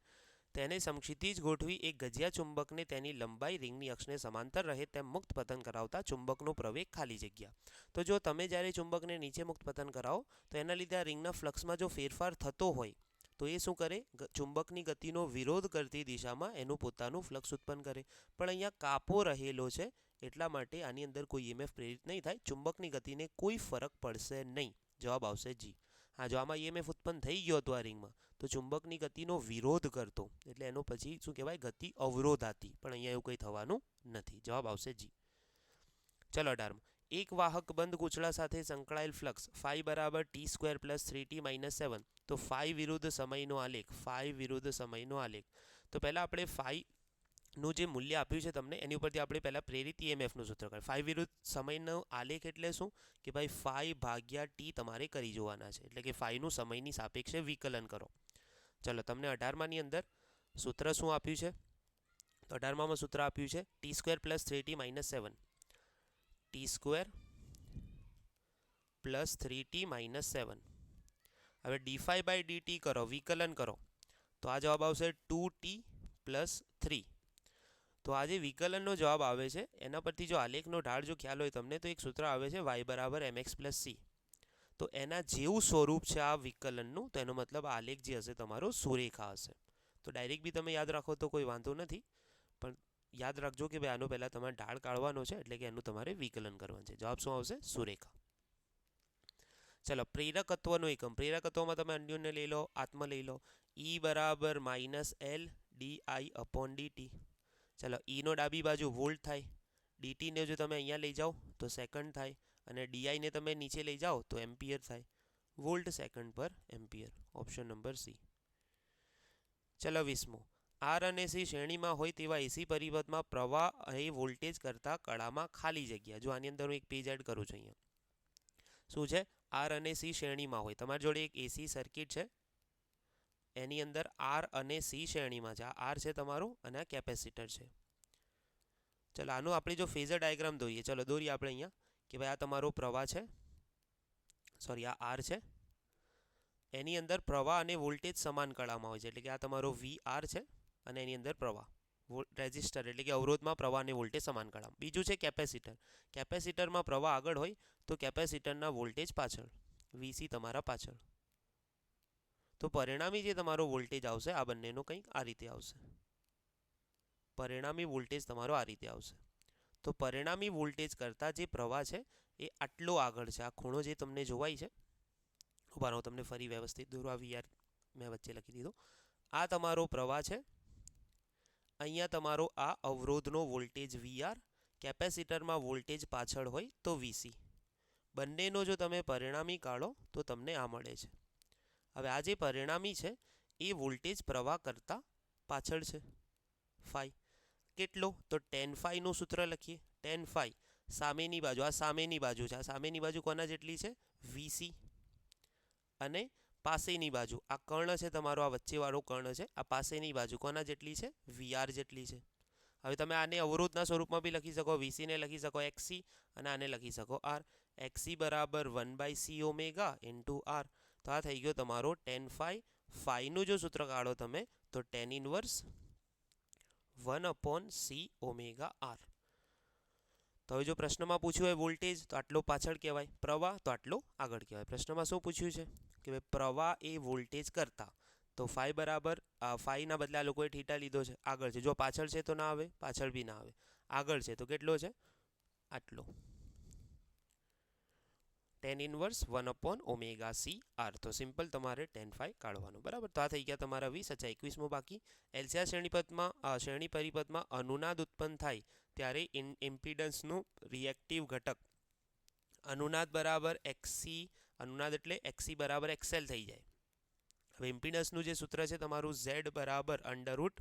Speaker 1: તેને સમક્ષિતિજ ગોઠવી એક ગજિયા ચુંબકને તેની લંબાઈ રિંગની અક્ષને સમાંતર રહે તેમ મુક્ત પતન કરાવતા ચુંબકનો પ્રવેગ ખાલી જગ્યા. તો જો તમે જ્યારે ચુંબકને નીચે મુક્ત પતન કરાવો તો એના લીધે આ રિંગના ફ્લક્સમાં જો ફેરફાર થતો હોય તો એ શું કરે? ચુંબકની ગતિનો વિરોધ કરતી દિશામાં એનું પોતાનું ફ્લક્સ ઉત્પન્ન કરે. પણ અહીંયા કાપો રહેલો છે એટલા માટે આની અંદર કોઈ EMF પ્રેરિત નહીં થાય. ચુંબકની ગતિને કોઈ ફરક પડશે નહીં. જવાબ આવશે જી. હા, જો આમાં EMF ઉત્પન્ન થઈ ગયો હતો આ રિંગમાં તો ચુંબકની ગતિનો વિરોધ કરતો, એટલે એનો પછી શું કહેવાય? ગતિ અવરોધાતી. પણ અહીંયા એવું કંઈ થવાનું નથી. જવાબ આવશે જી. ચલો 18. એક વાહક બંધ ગૂંચળા સાથે સંકળાયેલ ફ્લક્સ φ = T² + 3T - 7. તો φ વિરુદ્ધ સમયનો આલેખ. φ વિરુદ્ધ સમયનો આલેખ. તો પહેલાં આપણે φ નું જે મૂલ્ય આપ્યું છે તમને એની ઉપરથી આપણે પહેલાં પ્રેરિત EMFનું સૂત્ર કરીએ. φ વિરુદ્ધ સમયનો આલેખ એટલે શું? કે ભાઈ φ/T તમારે કરી જોવાના છે. એટલે કે φનું સમયની સાપેક્ષે વિકલન કરો. ચલો તમને 18માની અંદર સૂત્ર શું આપ્યું છે? તો 18માં સૂત્ર આપ્યું છે T² + 3T - 7. T² + 3T - 7. હવે dφ/dt કરો, વિકલન કરો, તો આ જવાબ આવશે 2T + 3. તો આ જે વિકલનનો જવાબ આવે છે એના પરથી જો આલેખનો ઢાળ જો ખ્યાલ હોય તમને, તો એક સૂત્ર આવે છે y = mx + c. તો એના જેવું સ્વરૂપ છે આ વિકલનનું, તો એનો મતલબ આલેખ જે હશે તમારો સુરેખા હશે. તો ડાયરેક્ટ બી તમે યાદ રાખો તો કોઈ વાંધો નથી, પણ યાદ રાખજો કે ભાઈ આનો પહેલાં તમારે ઢાળ કાઢવાનો છે, એટલે કે એનું તમારે વિકલન કરવાનું છે. જવાબ શું આવશે? સુરેખા. ચલો પ્રેરકત્વનો એકમ. પ્રેરકત્વમાં તમે અન્યોન્ય લઈ લો, આત્મ લઈ લો. E = -L di/dt. ચલો ઈનો ડાબી બાજુ વોલ્ટ થાય, ડીટીને જો તમે અહીંયા લઈ જાઓ તો સેકન્ડ થાય, અને ડીઆઈને તમે નીચે લઈ જાઓ તો એમ્પિયર થાય. વોલ્ટ સેકન્ડ પર એમ્પિયર. Option number C. ચલો 20મો. આર અને સી શ્રેણીમાં હોય તેવા એસી પરિપથમાં પ્રવાહ એ વોલ્ટેજ કરતાં કળામાં ખાલી જગ્યા. જો આની અંદર હું એક પેજ એડ કરું છું. અહીંયા શું છે? આર અને સી શ્રેણીમાં હોય, તમારી જોડે એક એસી સર્કિટ છે, એની અંદર આર અને સી શ્રેણીમાં છે. આ આર છે તમારું અને આ કેપેસિટર છે. ચલો આનું આપણે જો ફેઝર ડાયાગ્રામ દોરીએ, ચલો દોરીએ આપણે અહીંયા કે ભાઈ આ તમારો પ્રવાહ છે, સોરી આ આર છે, એની અંદર પ્રવાહ અને વોલ્ટેજ સમાન કળામાં હોય છે, એટલે કે આ તમારો વી આર છે અને એની અંદર પ્રવાહ રેઝિસ્ટર એટલે કે અવરોધમાં પ્રવાહ અને વોલ્ટેજ સમાન કળામાં. બીજું છે કેપેસિટર. કેપેસિટરમાં પ્રવાહ આગળ હોય તો કેપેસિટરના વોલ્ટેજ પાછળ, વીસી તમારા પાછળ. તો પરિણામી જે તમારો વોલ્ટેજ આવશે આ બંનેનો કંઈક આ રીતે આવશે. પરિણામી વોલ્ટેજ તમારો આ રીતે આવશે. તો પરિણામી વોલ્ટેજ કરતાં જે પ્રવાહ છે એ આટલો આગળ છે. આ ખૂણો જે તમને જોવાય છે, ઉભા હું તમને ફરી વ્યવસ્થિત દોરવા વીઆર મેં વચ્ચે લખી દીધો. આ તમારો પ્રવાહ છે, અહીંયા તમારો આ અવરોધનો વોલ્ટેજ વીઆર, કેપેસિટરમાં વોલ્ટેજ પાછળ હોય તો વીસી. બંનેનો જો તમે પરિણામી કાઢો તો તમને આ મળે છે. હવે આ જે પરિણામી છે એ વોલ્ટેજ પ્રવાહ કરતાં પાછળ છે, ફાઈ. કેટલો? તો ટેન ફાઈનું સૂત્ર લખીએ. ટેન ફાઈ સામેની બાજુ, આ સામેની બાજુ છે, આ સામેની બાજુ કોના જેટલી છે? વીસી. અને પાસેની બાજુ આ કર્ણ છે તમારો, આ વચ્ચેવાળો કર્ણ છે, આ પાસેની બાજુ કોના જેટલી છે? વીઆર જેટલી છે. હવે તમે આને અવરોધના સ્વરૂપમાં બી લખી શકો, વીસીને લખી શકો એક્સી અને આને લખી શકો આર. એક્સી બરાબર 1/c ઓમેગા ઇન્ટુ આર. તો આ થઈ ગયો તમારો ટેન ફાઈ. ફાઈનું જો સૂત્ર કાઢો તમે તો tan inverse 1/c omega R. તો હવે જો પ્રશ્નમાં પૂછ્યું હોય વોલ્ટેજ તો આટલો પાછળ કહેવાય, પ્રવાહ તો આટલો આગળ કહેવાય. પ્રશ્નમાં શું પૂછ્યું છે કે ભાઈ પ્રવાહ એ વોલ્ટેજ કરતાં, તો ફાઈ બરાબર ફાઈના બદલે આ લોકોએ થીટા લીધો છે, આગળ છે. જો પાછળ છે તો ના આવે, પાછળ બી ના આવે. આગળ છે તો કેટલો છે? આટલો. Tan inverse 1/ωc R. તો સિમ્પલ તમારે ટેન ફાઈ કાઢવાનું, બરાબર. તો આ થઈ ગયા તમારા 20. અચ્છા 21મો બાકી. એલસીઆર શ્રેણી પરિપથમાં અનુનાદ ઉત્પન્ન થાય ત્યારે ઇમ્પિડન્સનું રિએક્ટિવ ઘટક અનુનાદ બરાબર એક્સી, અનુનાદ એટલે એક્સી બરાબર એક્સએલ થઈ જાય. હવે ઇમ્પિડન્સનું જે સૂત્ર છે તમારું ઝેડ બરાબર under root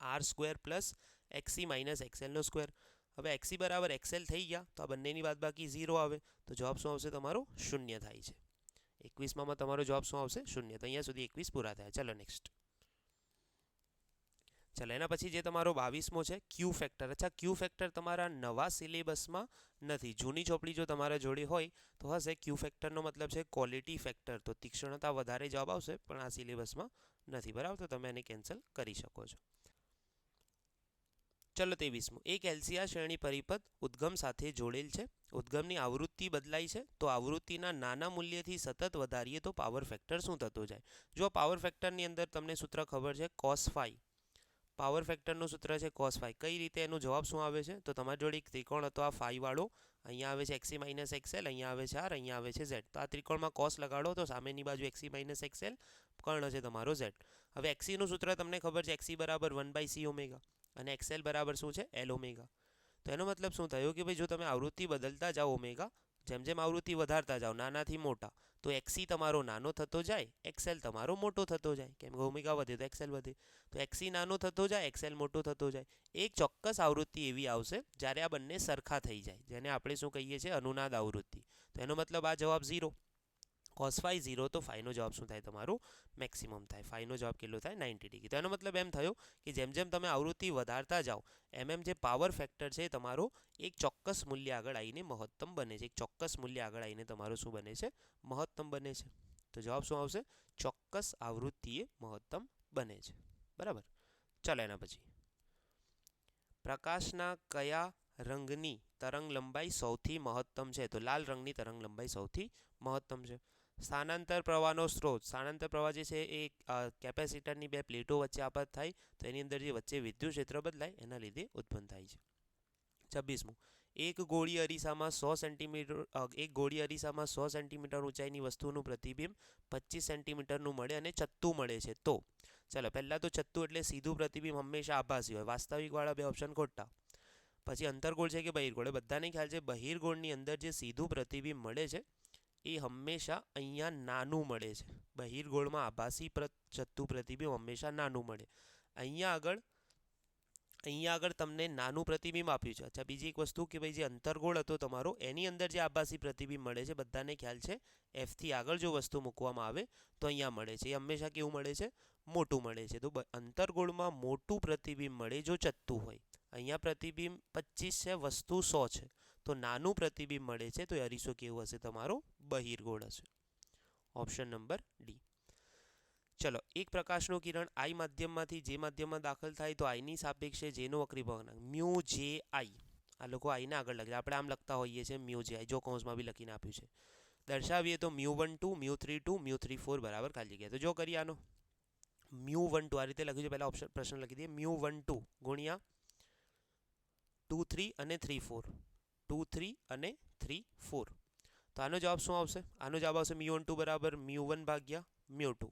Speaker 1: r square plus x c minus એક્સએલનો સ્ક્વેર. હવે એક્સી બરાબર એક્સએલ થઈ ગયા તો આ બંનેની બાદબાકી 0 આવે, તો જવાબ શું આવશે તમારો? શૂન્ય થાય છે. 21માં તમારો જવાબ શું આવશે? શૂન્ય. તો અહીંયા સુધી 21 પૂરા થયા. ચલો નેક્સ્ટ. ચાલો એના પછી જે તમારો 22મો છે ક્યુ ફેક્ટર. અચ્છા ક્યુ ફેક્ટર તમારા નવા સિલેબસમાં નથી, જૂની ચોપડી જો તમારા જોડે હોય તો હશે. ક્યુ ફેક્ટરનો મતલબ છે ક્વોલિટી ફેક્ટર, તો તીક્ષ્ણતા વધારે જવાબ આવશે, પણ આ સિલેબસમાં નથી, બરાબર. તો તમે એને કેન્સલ કરી શકો છો. ચલો 23મું. એક એલસીઆર શ્રેણી પરિપથ ઉદ્ગમ સાથે જોડેલ છે. ઉદ્ગમની આવૃત્તિ બદલાય છે, તો આવૃત્તિના નાના મૂલ્યથી સતત વધારીએ તો પાવર ફેક્ટર શું થતો જાય? જો પાવર ફેક્ટરની અંદર તમને સૂત્ર ખબર છે કોસ ફાઈ. પાવર ફેક્ટરનું સૂત્ર છે કોસ ફાઈ. કઈ રીતે એનો જવાબ શું આવે છે? તો તમારી જોડે એક ત્રિકોણ હતો આ ફાઈવાળો, અહીંયા આવે છે એક્સી માઇનસ એક્સએલ, અહીંયા આવે છે આર, અહીંયા આવે છે ઝેડ. તો આ ત્રિકોણમાં કોસ લગાડો તો સામેની બાજુ એક્સી માઇનસ એક્સએલ, કર્ણ છે તમારો ઝેડ. હવે એક્સીનું સૂત્ર તમને ખબર છે એક્સી બરાબર 1/c ઓમેગા અને એક્સએલ બરાબર શું છે? L omega. તો એનો મતલબ શું થયો કે ભાઈ જો તમે આવૃત્તિ બદલતા જાઓ ઓમેગા, જેમ જેમ આવૃત્તિ વધારતા જાઓ નાનાથી મોટા, તો એક્સી તમારો નાનો થતો જાય, એક્સએલ તમારો મોટો થતો જાય. કેમ કે ઓમેગા વધે તો એક્સએલ વધે. તો એક્સી નાનો થતો જાય, એક્સએલ મોટો થતો જાય. એક ચોક્કસ આવૃત્તિ એવી આવશે જ્યારે આ બંને સરખા થઈ જાય, જેને આપણે શું કહીએ છીએ? અનુનાદ આવૃત્તિ. તો એનો મતલબ આ જવાબ 0. કોસ ફાઈ 0 તો ફાઈનો જવાબ શું થાય? તમારું મેક્સિમમ થાય. ફાઈનો જવાબ કેટલો થાય? 90 ડિગ્રી. તો એનો મતલબ એમ થયો કે જેમ જેમ તમે આવૃત્તિ વધારતા જાઓ એમ જે પાવર ફેક્ટર છે તમારો એક ચોક્કસ મૂલ્ય આગળ આવીને મહત્તમ બને છે. એક ચોક્કસ મૂલ્ય આગળ આવીને તમારું શું બને છે? મહત્તમ બને છે. તો જવાબ શું આવશે? ચોક્કસ આવૃત્તિએ મહત્તમ બને છે, બરાબર. ચાલો એના પછી પ્રકાશના કયા રંગની તરંગ લંબાઈ સૌથી મહત્તમ છે? તો લાલ રંગની તરંગ લંબાઈ સૌથી મહત્તમ છે. સ્થાનાંતર પ્રવાહનો સ્ત્રોત. સ્થાનાંતર પ્રવાહ જે છે એ કેપેસિટરની બે પ્લેટો વચ્ચે આપાત થાય તો એની અંદર જે વચ્ચે વિદ્યુત ક્ષેત્ર બદલાય એના લીધે ઉત્પન્ન થાય છે. 26મું. એક ગોળી અરીસામાં 100 સેન્ટીમીટર ઊંચાઈની વસ્તુનું પ્રતિબિંબ 25 સેન્ટીમીટરનું મળે અને ચત્તુ મળે છે તો? ચાલો પહેલાં તો ચત્તુ એટલે સીધું પ્રતિબિંબ હંમેશા આભાસી હોય, વાસ્તવિકવાળા બે ઓપ્શન ખોટા. પછી અંતર્ગોળ છે કે બહિર્ગોળ? બધાને ખ્યાલ છે બહિર્ગોળની અંદર જે સીધું પ્રતિબિંબ મળે છે એ હંમેશા અહીંયા નાનું મળે છે. બહિર્ગોળમાં આભાસી ચત્તુ પ્રતિબિંબ હંમેશા નાનું મળે. અહીંયા આગળ અહીંયા આગળ તમને નાનું પ્રતિબિંબ આપ્યું છે. અચ્છા, બીજી એક વસ્તુ કે ભાઈ જે અંતર્ગોળ હતો તમારો એની અંદર જે આભાસી પ્રતિબિંબ મળે છે બધાને ખ્યાલ છે એફથી આગળ જો વસ્તુ મૂકવામાં આવે તો અહીંયા મળે છે. એ હંમેશા કેવું મળે છે? મોટું મળે છે. તો અંતર્ગોળમાં મોટું પ્રતિબિંબ મળે જો ચત્તું હોય. અહીંયા પ્રતિબિંબ 25 છે, વસ્તુ 100 છે, તો નાનું પ્રતિબિંબ મળે છે તો એ અરીસો કેવું હશે? તમારો બહિર્ગોળ હશે. Option number D. ચલો, એક પ્રકાશનું કિરણ આઈ માધ્યમમાંથી જે માધ્યમમાં દાખલ થાય તો આઈની સાપેક્ષે જેનો વક્રીભવનાંક મ્યુ જે આઈ. આ લોકો આઈને આગળ લખે, આપણે આમ લખતા હોઈએ છીએ મ્યુ જે આઈ, જો કૌંસમાં બી લખીને આપ્યું છે. દર્શાવીએ તો મ્યુ 1 2 મ્યુ 3 2 મ્યુ 3 4 બરાબર ખાલી જગ્યા. તો જો કરીએ આનો મ્યુ 1 2 આ રીતે લખ્યું છે. પહેલા ઓપ્શન પ્રશ્ન લખી દઈએ. મ્યુ 1 2 ગુણ્યા 2 3 અને 3 4, 2 3 અને 3 4. તો આનો જવાબ શું આવશે? આનો જવાબ આવશે મ્યુ 1 2 બરાબર મ્યુ 1 ભાગ્યા મ્યુ 2,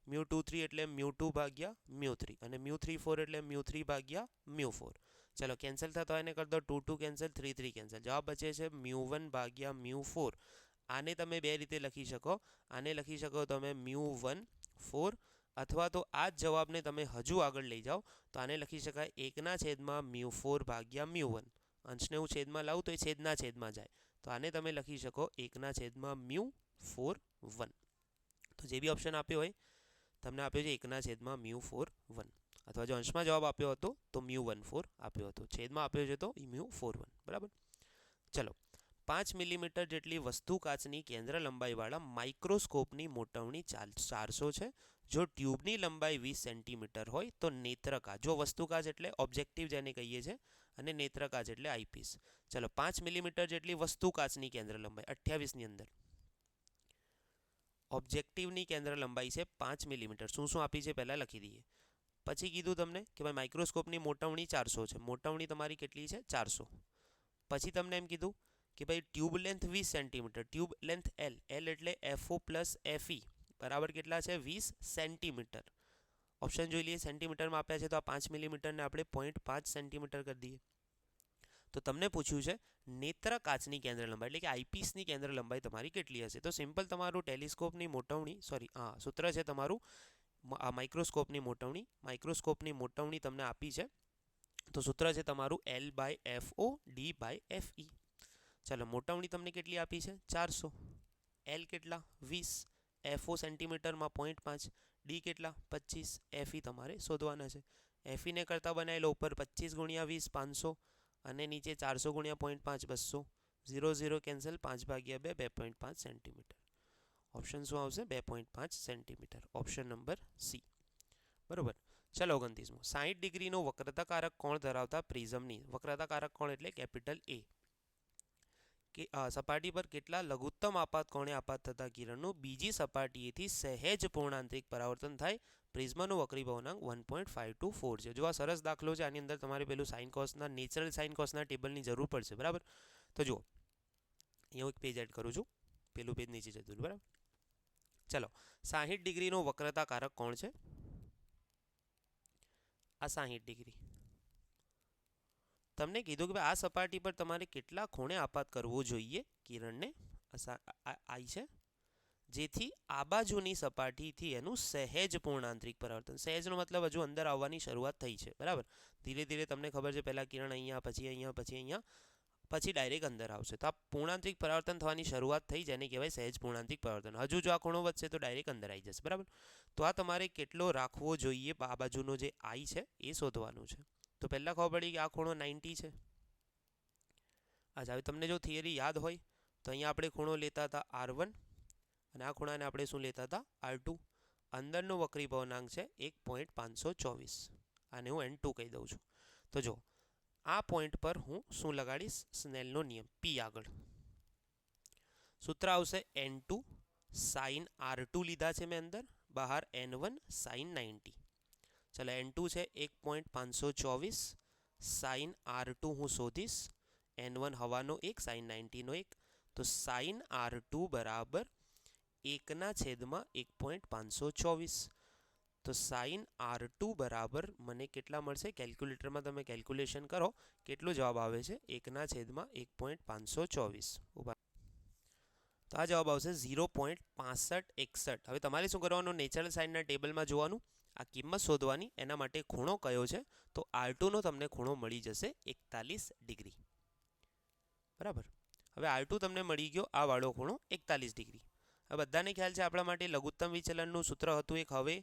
Speaker 1: મ્યુ 2 3 એટલે મ્યુ 2 ભાગ્યા મ્યુ 3, અને મ્યુ 3 4 એટલે મ્યુ 3 ભાગ્યા મ્યુ 4. ચલો કેન્સલ થતા હોય એને કરી દો. 2 2 કેન્સલ, 3 3 કેન્સલ. જવાબ બચે છે મ્યુ 1 ભાગ્યા મ્યુ 4. આને તમે બે રીતે લખી શકો. આને લખી શકો તમે મ્યુ 1 4, અથવા તો આ જ જવાબને તમે હજુ આગળ લઈ જાઓ તો આને લખી શકાય 1/, મ્યુ 4 ભાગ્યા મ્યુ 1. અંશને હું છેદમાં લાવું તો એ છેદના છેદમાં જાય, તો આને તમે લખી શકો 1/, મ્યુ 4 1. તો જે બી ઓપ્શન આપ્યો હોય તમને આપ્યો છે 1/, મ્યુ 4 1, અથવા જો અંશમાં જવાબ આપ્યો હતો તો મ્યુ 1 4 આપ્યો હતો, છેદમાં આપ્યો છે તો મ્યુ 4 1. બરાબર. ચલો, 5 મિલીમીટર જેટલી વસ્તુ કાચની કેન્દ્ર લંબાઈવાળા માઇક્રોસ્કોપની મોટવણી 400 છે. જો ટ્યુબની લંબાઈ 20 સેન્ટીમીટર હોય તો નેત્રકાચ, જો વસ્તુકાચ એટલે ઓબ્જેક્ટિવ જેને કહીએ છીએ, અને નેત્રકાચ એટલે આઈપીસ. ચલો, 5 મિલીમીટર જેટલી વસ્તુકાચની કેન્દ્ર લંબાઈ 28 ની અંદર ઓબ્જેક્ટિવની કેન્દ્ર લંબાઈ છે 5 મિલીમીટર. શું શું આપી છે પહેલાં લખી દઈએ. પછી કીધું તમને કે ભાઈ માઇક્રોસ્કોપની મોટવણી 400 છે. મોટવણી તમારી કેટલી છે? 400. પછી તમને એમ કીધું કે ભાઈ tube length 20 centimetre, tube length L, L એટલે FO પ્લસ FE બરાબર કેટલા છે? 20 સેન્ટીમીટર. ઓપ્શન જોઈ લઈએ. સેન્ટીમીટરમાં આપ્યા છે તો આ 5 મિલીમીટરને આપણે 0.5 સેન્ટીમીટર કરી દઈએ. તો તમને પૂછ્યું છે નેત્ર કાચની કેન્દ્ર લંબાઈ એટલે કે આઈપીસની કેન્દ્ર લંબાઈ તમારી કેટલી હશે? તો સિમ્પલ તમારું ટેલિસ્કોપની મોટવણી, સોરી સૂત્ર છે તમારું માઇક્રોસ્કોપની મોટવણી. માઇક્રોસ્કોપની મોટવણી તમને આપી છે તો સૂત્ર છે તમારું L/FO D/FE. ચાલો, મોટવણી તમને કેટલી આપી છે? 400. L કેટલા? 20. FO સેન્ટીમીટરમાં 0.5, D કેટલા? 25. FE તમારે શોધવાના છે. FE ને કરતાં બનાવેલો ઉપર 25 ગુણ્યા 20 500, અને નીચે 400 ગુણ્યા 0.5 200. 0 0 કેન્સલ, 5/2 2.5 સેન્ટીમીટર. ઓપ્શન શું આવશે? 2.5 સેન્ટીમીટર. Option number C. બરોબર. ચલો, 29મો. 60 ડિગ્રીનો વક્રતાકારક કોણ ધરાવતા પ્રિઝમની, વક્રતાકારક કોણ એટલે કેપિટલ A, કે સપાટી પર કેટલા લઘુત્તમ આપાત કોણે આપાત થતા કિરણનું બીજી સપાટીએથી સહેજ પૂર્ણાંતરિક પરાવર્તન થાય? પ્રિઝમાનો વક્રીભવનાંક 1.524 છે. જો આ સરસ દાખલો છે, આની અંદર તમારે પેલું સાઇન કોસના નેચરલ સાઇન કોસના ટેબલની જરૂર પડશે. બરાબર. તો જુઓ, અહીંયા હું એક પેજ એડ કરું છું, પેલું પેજ નીચે જતું રહ્યું. બરાબર. ચલો, 60 ડિગ્રીનો વક્રતાકારક કોણ છે? આ 60 ડિગ્રી. તમને કીધું કે ભાઈ આ સપાટી પર તમારે કેટલા ખૂણે આપાત કરવો જોઈએ કિરણને? આઈ છે, જેથી આ બાજુની સપાટીથી એનું સહેજ પૂર્ણાંતરિક પરાવર્તન. સહેજનો મતલબ હજુ અંદર આવવાની શરૂઆત થઈ છે. બરાબર. ધીરે ધીરે તમને ખબર છે પહેલાં કિરણ અહીંયા, પછી અહીંયા, પછી અહીંયા, પછી ડાયરેક્ટ અંદર આવશે. તો આ પૂર્ણાંતરિક પરાવર્તન થવાની શરૂઆત થઈ, જેને કહેવાય સહેજ પૂર્ણાંતરિક પરાવર્તન. હજુ જો આ ખૂણો વધશે તો ડાયરેક્ટ અંદર આવી જશે. બરાબર. તો આ તમારે કેટલો રાખવો જોઈએ? આ બાજુનો જે આઈ છે એ શોધવાનું છે. તો પહેલાં ખબર પડી કે આ ખૂણો 90 છે. અચ્છા, હવે તમને જો થિયરી યાદ હોય તો અહીંયા આપણે ખૂણો લેતા હતા R1, અને આ ખૂણાને આપણે શું લેતા હતા? R2. અંદરનો વક્રીભવનાંક છે 1.524. આને હું N2 કહી દઉં છું. તો જો આ પોઈન્ટ પર હું શું લગાડીશ? સ્નેલનો નિયમ P આગળ. સૂત્ર આવશે N2 sin R2 લીધા છે મેં અંદર, બહાર N1 sin 90. ચલો, N2 છે 1.524, sin R2 હું શોધીશ, N1 હવાનો 1, sin 90 નો 1. તો sin R2 બરાબર 1/1.524. તો sin R2 બરાબર મને કેટલા મળશે? કેલ્ક્યુલેટરમાં તમે કેલ્ક્યુલેશન કરો કેટલો જવાબ આવે છે? 1/1.524. તો આ જવાબ આવશે 0.6561. હવે તમારે શું કરવાનું? નેચરલ સાઇનના ટેબલમાં જોવાનું. આ કિંમત શોધવાની, એના માટે ખૂણો કયો છે, તો R2નો તમને ખૂણો મળી જશે 41 ડિગ્રી. બરાબર. હવે R2 તમને મળી ગયો આ વાળો ખૂણો 41 ડિગ્રી. હવે બધાને ખ્યાલ છે આપણા માટે લઘુત્તમ વિચલનનું સૂત્ર હતું એક. હવે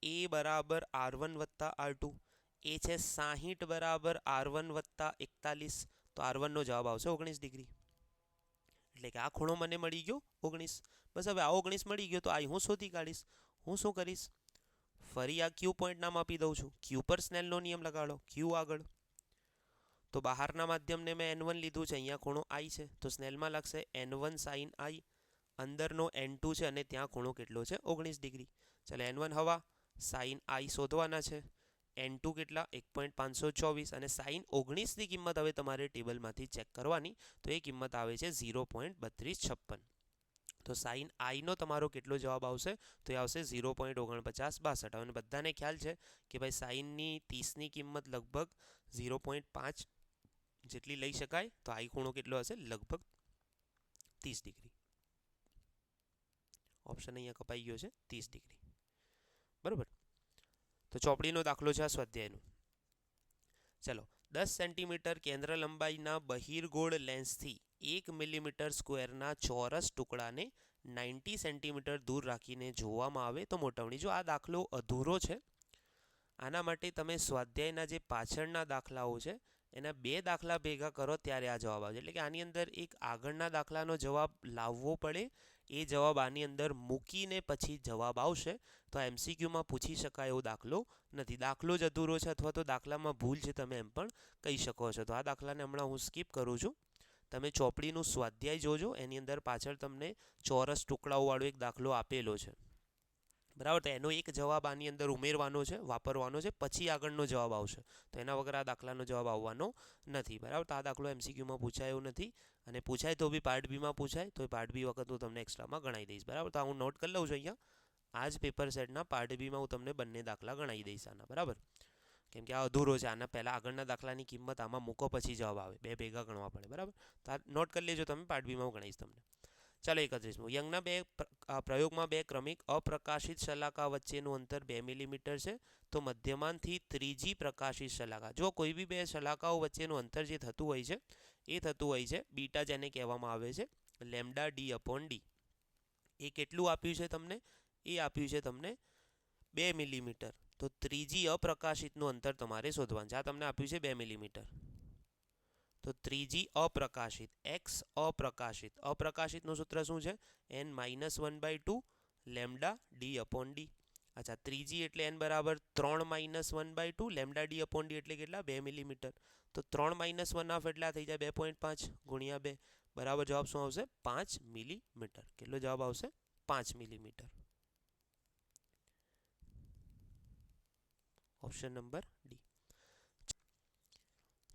Speaker 1: A બરાબર R1 વત્તા R2, એ છે 60 બરાબર R1 વત્તા 41, તો R1નો જવાબ આવશે 19 ડિગ્રી. એટલે કે આ ખૂણો મને મળી ગયો 19. બસ હવે આ 19 મળી ગયો તો આ હું શોધી કાઢીશ. હું શું કરીશ, ફરી આ ક્યુ પોઈન્ટ નામ આપી દઉં છું. ક્યુ પર સ્નેલનો નિયમ લગાડો. ક્યુ આગળ તો બહારના માધ્યમને મેં N1 લીધું છે, અહીંયા ખૂણો I છે, તો સ્નેલમાં લાગશે N1 sin I. અંદરનો N2 છે અને ત્યાં ખૂણો કેટલો છે, 19 ડિગ્રી. ચાલો N1 હવા, sin I શોધવાના છે. N2 કેટલા, 1.524, અને sin 19ની કિંમત હવે તમારે ટેબલમાંથી ચેક કરવાની, તો એ કિંમત આવે છે 0.3256. તો sin I નો તમારો કેટલો જવાબ આવશે, તો એ આવશે 0.4962. અને બધાને ખ્યાલ છે કે ભાઈ સાઇનની 30ની કિંમત લગભગ 0.5 જેટલી લઈ શકાય, તો I ખૂણો કેટલો હશે, લગભગ 30 ડિગ્રી. ઓપ્શન અહીંયા કપાઈ ગયો છે, 30 ડિગ્રી. બરાબર. તો ચોપડીનો દાખલો છે આ સ્વાધ્યાયનો. ચલો, 10 સેન્ટીમીટર કેન્દ્ર લંબાઈના બહિર્ગોળ લેન્સથી 1 મિલીમીટર સ્ક્વેરના ચોરસ ટુકડાને 90 સેન્ટીમીટર દૂર રાખીને જોવામાં આવે તો મોટવણી. જો આ દાખલો અધૂરો છે, આના માટે તમે સ્વાધ્યાયના જે પાછળના દાખલાઓ છે એના 2 દાખલા ભેગા કરો ત્યારે આ જવાબ આવે. એટલે કે આની અંદર એક આગળના દાખલાનો જવાબ લાવવો પડે, એ જવાબ આની અંદર મૂકીને પછી જવાબ આવશે. તો આ MCQમાં પૂછી શકાય એવો દાખલો નથી. દાખલો જ અધૂરો છે અથવા તો દાખલામાં ભૂલ છે, તમે એમ પણ કહી શકો છો. તો આ દાખલાને હમણાં હું સ્કીપ કરું છું. તમે ચોપડીનું સ્વાધ્યાય જોજો, એની અંદર પાછળ તમને ચોરસ ટુકડાઓવાળો એક દાખલો આપેલો છે. બરાબર. તો એનો એક જવાબ આની અંદર ઉમેરવાનો છે, વાપરવાનો છે, પછી આગળનો જવાબ આવશે. તો એના વગર આ દાખલાનો જવાબ આવવાનો નથી. બરાબર. તો આ દાખલો MCQમાં પૂછાય એવું નથી, અને પૂછાય તો બી પાર્ટ બીમાં પૂછાય, તો એ પાર્ટ બી વખત હું તમને એક્સ્ટ્રામાં ગણાવી દઈશ. બરાબર. તો હું નોટ કરી લઉં છું અહીંયા. આ જ પેપર સેટના પાર્ટ બીમાં હું તમને બંને દાખલા ગણાવી દઈશ આના. બરાબર. કેમ કે આ અધૂરો છે, આના પહેલાં આગળના દાખલાની કિંમત આમાં મૂકો પછી જવાબ આવે, 2 ભેગા ગણવા પડે. બરાબર. તો આ નોટ કરી લેજો તમે, પાર્ટ બીમાં હું ગણાવીશ તમને. ચાલો 31. યંગના પ્રયોગમાં 2 ક્રમિક અપ્રકાશિત શલાકા વચ્ચેનું અંતર 2 મિલીમીટર છે, તો મધ્યમાનથી ત્રીજી પ્રકાશિત શલાકા, જો કોઈ બી 2 શલાકાઓ વચ્ચેનું અંતર જે થતું હોય છે એ થતું હોય છે બીટા, જેને કહેવામાં આવે છે લેમ્ડા d/d. એ કેટલું આપ્યું છે તમને, એ આપ્યું છે તમને 2 મિલીમીટર. તો ત્રીજી અપ્રકાશિતનું અંતર તમારે શોધવાનું છે. આ તમને આપ્યું છે 2 મિલીમીટર. તો ત્રીજી અપ્રકાશિત, x અપ્રકાશિત, અપ્રકાશિતનું સૂત્ર શું છે, n-1/2 લેમ્ડા d/d. અચ્છા, ત્રીજી એટલે n બરાબર 3-1/2 લેમ્ડા d/d એટલે કેટલા, 2 મિલીમીટર. તો 3-1 એટલે થઈ જાય 2.5 ગુણ્યા 2, બરાબર. જવાબ શું આવશે, 5 મિલીમીટર. કેટલો જવાબ આવશે, 5 મિલીમીટર. Option number D.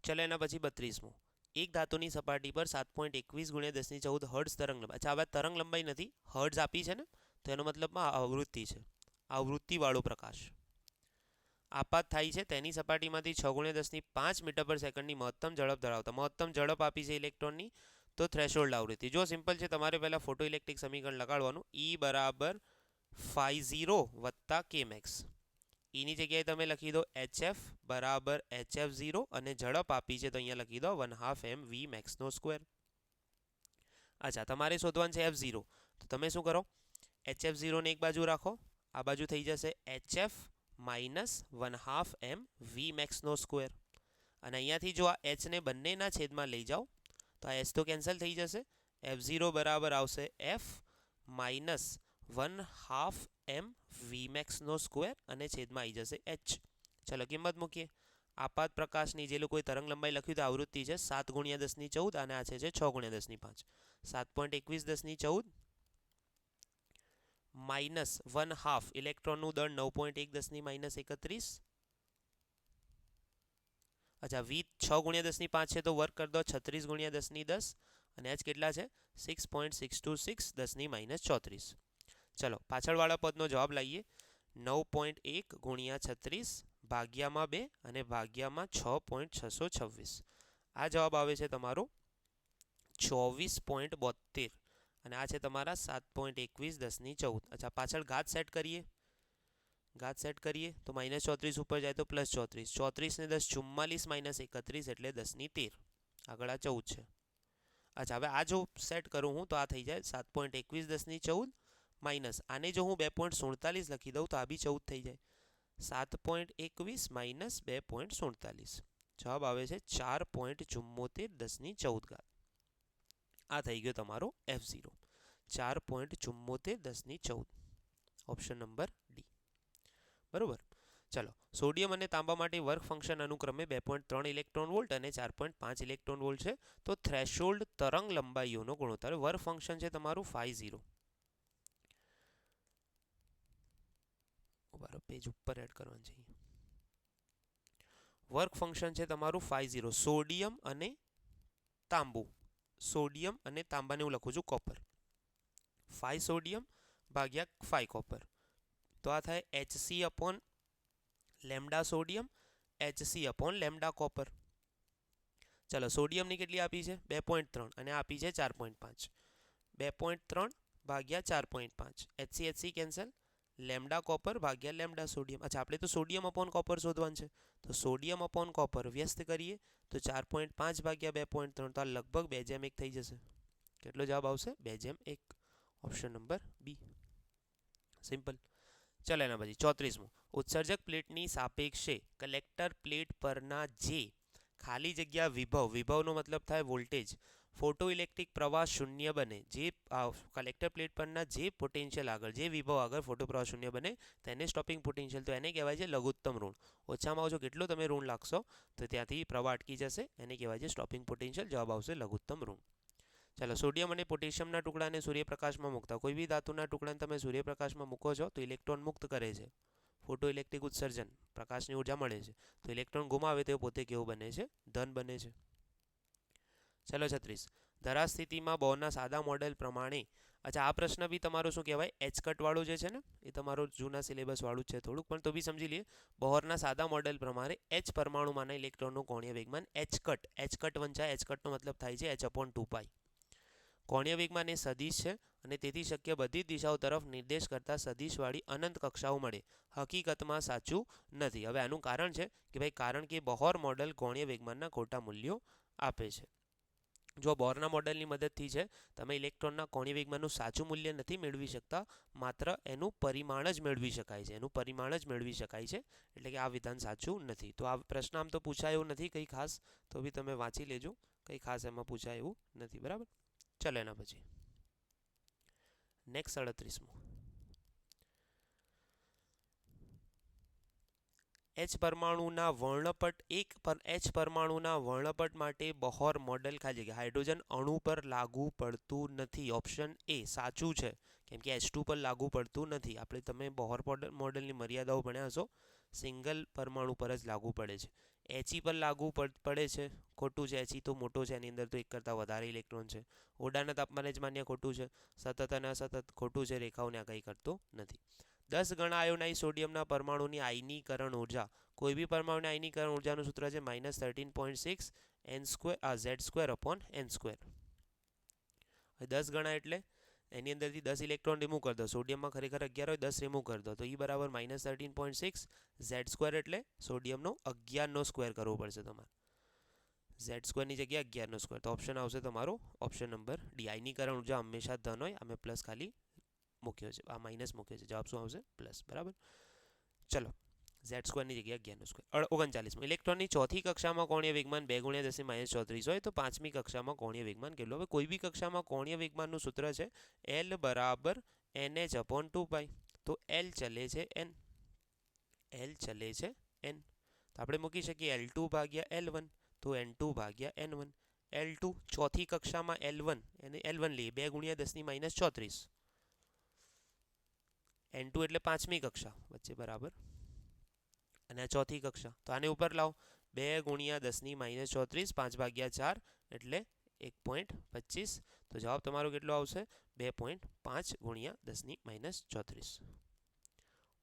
Speaker 1: ચલો એના પછી 32મો. એક ધાતુની સપાટી પર 7.21 ગુણ્યા 1014 હર્ટ્ઝ તરંગ લંબાઈ. અચ્છા, હવે તરંગ લંબાઈ નથી, હર્ટ્ઝ આપી છે ને, તો એનો મતલબમાં આવૃત્તિ છે, આવૃત્તિવાળો પ્રકાશ આપાત થાય છે. તેની સપાટીમાંથી 6 × 10⁵ મીટર પર સેકન્ડની મહત્તમ ઝડપ ધરાવતા, મહત્તમ ઝડપ આપી છે ઇલેક્ટ્રોનની, તો થ્રેશોલ્ડ આવૃત્તિ. જો સિમ્પલ છે, તમારે પહેલાં ફોટો ઇલેક્ટ્રિક સમીકરણ લગાડવાનું. E બરાબર φ0 વત્તા kmax. એની જગ્યાએ તમે લખી દો HF બરાબર HF0, અને ઝડપ આપી છે તો અહીંયા લખી દો 1/2 mv મેક્સનો સ્ક્વેર. અચ્છા, તમારે શોધવાનું છે F0. તો તમે શું કરો, HF0 ને એક બાજુ રાખો, આ બાજુ થઈ જશે HF માઇનસ 1/2 mv મેક્સનો સ્ક્વેર. અને અહીંયાથી જો આ H ને બંનેના છેદમાં લઈ જાઓ તો આ H તો કેન્સલ થઈ જશે. F0 બરાબર આવશે F માઇનસ 1/2 mv મેક્સનો સ્ક્વેર, અને છેદમાં આવી જશે H. ચલો કિંમત મૂકીએ. આપાત પ્રકાશની જે લોકોએ તરંગ લંબાઈ લખ્યું તો આવૃત્તિ છે 7 × 1014, અને આ છે 6 × 10⁵. 7.21 1014 માઇનસ 1/2 ઇલેક્ટ્રોનનું દળ 9.1 10 -31. અચ્છા, V 6 × 10⁵ છે તો વર્ક કરી દો 36 × 10 અને H કેટલા છે 6.626 10 -34. ચલો પાછળવાળા પદનો જવાબ લાવીએ. 9.1 × 36 ભાગ્યામાં 2 અને ભાગ્યામાં 6.626. આ જવાબ આવે છે તમારો 24.72, અને આ છે તમારા 7.21 10 14. અચ્છા, પાછળ ઘાત સેટ કરીએ. ઘાત સેટ કરીએ તો -34 ઉપર જાય તો +34, 34 ને 10 44 -31 એટલે 10^13. આગળ આ 14 છે. અચ્છા, હવે આ જો સેટ કરું હું તો આ થઈ જાય 7.21 10^14 માઇનસ આને જો હું 2.47 લખી દઉં તો આ બી 14 થઈ જાય. 7.21 માઇનસ 2.47, જવાબ આવે છે 4.74 10^14. આ થઈ ગયો તમારો F0, 4.74 10^14. Option number D. બરોબર. ચલો, સોડિયમ અને તાંબા માટે વર્ક ફંક્શન અનુક્રમે 2.3 ઇલેક્ટ્રોન વોલ્ટ અને 4.5 ઇલેક્ટ્રોન વોલ્ટ છે. તો થ્રેશોલ્ડ તરંગ લંબાઈઓનો ગુણોત્તર, વર્ક ફંક્શન છે તમારું 50. પેજ ઉપર એડ કરવાનું છે. વર્ક ફંક્શન છે તમારું 50. સોડિયમ અને તાંબુ, સોડિયમ અને તાંબાને હું લખું છું કોપર. 5 સોડિયમ ભાગ્યા 5 કોપર, તો આ થાય HC upon lambda sodium, HC upon lambda copper. ચલો, સોડિયમની કેટલી આપી છે 2.3 અને આપી છે 4.5. 2.3 ભાગ્યા 4.5, HC કેન્સલ, લેમ્ડા કોપર ભાગ્યા લેમ્ડા સોડિયમ. અચ્છા, આપણે તો સોડિયમ અપોન કોપર શોધવાનું છે, તો સોડિયમ અપોન કોપર વ્યસ્ત કરીએ તો 4.5 ભાગ્યા 2.3, તો આ લગભગ 2:1 થઈ જશે. કેટલો જવાબ આવશે 2:1. Option number B. સિમ્પલ. ચાલો, એના પછી 34મું. ઉત્સર્જક પ્લેટની સાપેક્ષે કલેક્ટર પ્લેટ પરના જે ખાલી જગ્યા વિભવ, વિભવનો મતલબ થાય વોલ્ટેજ, ફોટોઇલેક્ટ્રિક પ્રવાહ શૂન્ય બને, જે કલેક્ટર પ્લેટ પરના જે પોટેન્શિયલ આગળ, જે વિભવ આગળ ફોટો પ્રવાહ શૂન્ય બને તેને સ્ટોપિંગ પોટેન્શિયલ, તો એને કહેવાય છે લઘુત્તમ ઋણ. ઓછામાં ઓછો કેટલો તમે ઋણ લાગશો તો ત્યાંથી પ્રવાહ અટકી જશે, એને કહેવાય છે સ્ટોપિંગ પોટેન્શિયલ. જવાબ આવશે લઘુત્તમ ઋણ. ચાલો, સોડિયમ અને પોટેશિયમના ટુકડાને સૂર્યપ્રકાશમાં મૂકતા, કોઈ બી ધાતુના ટુકડાને તમે સૂર્યપ્રકાશમાં મૂકો છો તો ઇલેક્ટ્રોન મુક્ત કરે છે, ફોટો ઇલેક્ટ્રિક ઉત્સર્જન, પ્રકાશની ઉર્જા મળે છે. તો ઇલેક્ટ્રોન ગુમાવે તો પોતે કેવું બને છે, ધન બને છે. ચલો 36. ધરા સ્થિતિમાં બોરના સાદા મોડેલ પ્રમાણે, અચ્છા, આ પ્રશ્ન બી તમારો શું કહેવાય એચકટ વાળો જે છે ને એ તમારો જૂના સિલેબસ વાળું જ છે થોડુંક, પણ તો બી સમજી લઈએ. બોરના સાદા મોડેલ પ્રમાણે H પરમાણુમાંના ઇલેક્ટ્રોનનું કોણીય વેગમાન એચકટ, એચકટ વંચાય, એચકટનો મતલબ થાય છે H/2π. કોણીય વેગમાન એ સદિશ છે અને તેથી શક્ય બધી જ દિશાઓ તરફ નિર્દેશ કરતા સદિશવાળી અનંત કક્ષાઓ મળે. હકીકતમાં સાચું નથી. હવે આનું કારણ છે કે ભાઈ, કારણ કે બોહર મોડેલ કોણીય વેગમાનના ખોટા મૂલ્યો આપે છે. જો બોરના મોડેલની મદદથી છે તમે ઇલેક્ટ્રોનના કોણીય વેગમાનનું સાચું મૂલ્ય નથી મેળવી શકતા, માત્ર એનું પરિમાણ જ મેળવી શકાય છે, એનું પરિમાણ જ મેળવી શકાય છે, એટલે કે આ વિધાન સાચું નથી. તો આ પ્રશ્ન આમ તો પૂછાય એવું નથી કંઈ ખાસ, તો બી તમે વાંચી લેજો, કંઈ ખાસ એમાં પૂછાય એવું નથી. બરાબર. ચલો, એના પછી નેક્સ્ટ 38મું. H પરમાણુના વર્ણપટ H પરમાણુના વર્ણપટ માટે બોહર મોડેલ ખાલી જગ્યા હાઇડ્રોજન અણુ પર લાગુ પડતું નથી. ઓપ્શન એ સાચું છે, કેમ કે H2 પર લાગુ પડતું નથી. આપણે તમે બોહર મોડેલની મર્યાદાઓ ભણ્યા હશો, સિંગલ પરમાણુ પર જ લાગુ પડે છે. He પર લાગુ પડે છે, ખોટું છે. He તો મોટો છે, એની અંદર તો એક કરતાં વધારે ઇલેક્ટ્રોન છે. ઓરડાના તાપમાને જ માન્ય, ખોટું છે. સતત અને અસતત, ખોટું છે. રેખાઓને આ કંઈ કરતો નથી. 10 ગણા આયોનાઇઝ સોડિયમના પરમાણુની આયનીકરણ ઉર્જા, કોઈ બી પરમાણુની આયનીકરણ ઉર્જાનું સૂત્ર છે -13.6 Z² n². 10 ગણા એટલે એની અંદરથી 10 ઇલેક્ટ્રોન રિમૂવ કરી દો. સોડિયમમાં ખરેખર 11 હોય, 10 રિમૂવ કરી દો તો એ બરાબર -13.6 Z² એટલે સોડિયમનો 11² કરવો પડશે તમારે. Z² ની જગ્યાએ 11², તો ઓપ્શન આવશે તમારો ઓપ્શન નંબર ડી. આયનીકરણ ઉર્જા હંમેશા ધન હોય, અમે પ્લસ ખાલી મૂક્યો છે, આ માઇનસ મૂક્યો છે, જવાબ શું આવશે પ્લસ. બરાબર. ચલો, Z² ની જગ્યાએ 11². 39. ઇલેક્ટ્રોનની ચોથી કક્ષામાં કોણીય વેગમાન 2 × 10⁻34 હોય તો પાંચમી કક્ષામાં કોણીય વેગમાન કેટલું? હવે કોઈ બી કક્ષામાં કોણીય વેગમાનનું સૂત્ર છે L બરાબર NH/2π. તો L ચલે છે n, L ચલે છે n, તો આપણે મૂકી શકીએ L2 ભાગ્યા L1, તો N2 ભાગ્યા N1. L2 ચોથી કક્ષામાં L1, એને L1 લઈએ 2 × 10⁻34. N2 એટલે પાંચમી કક્ષા વચ્ચે, બરાબર, અને આ ચોથી કક્ષા, તો આને ઉપર લાવો 2 × 10⁻34, 5/4 એટલે 1.25. તો જવાબ તમારો કેટલો આવશે 2.5 × 10⁻34.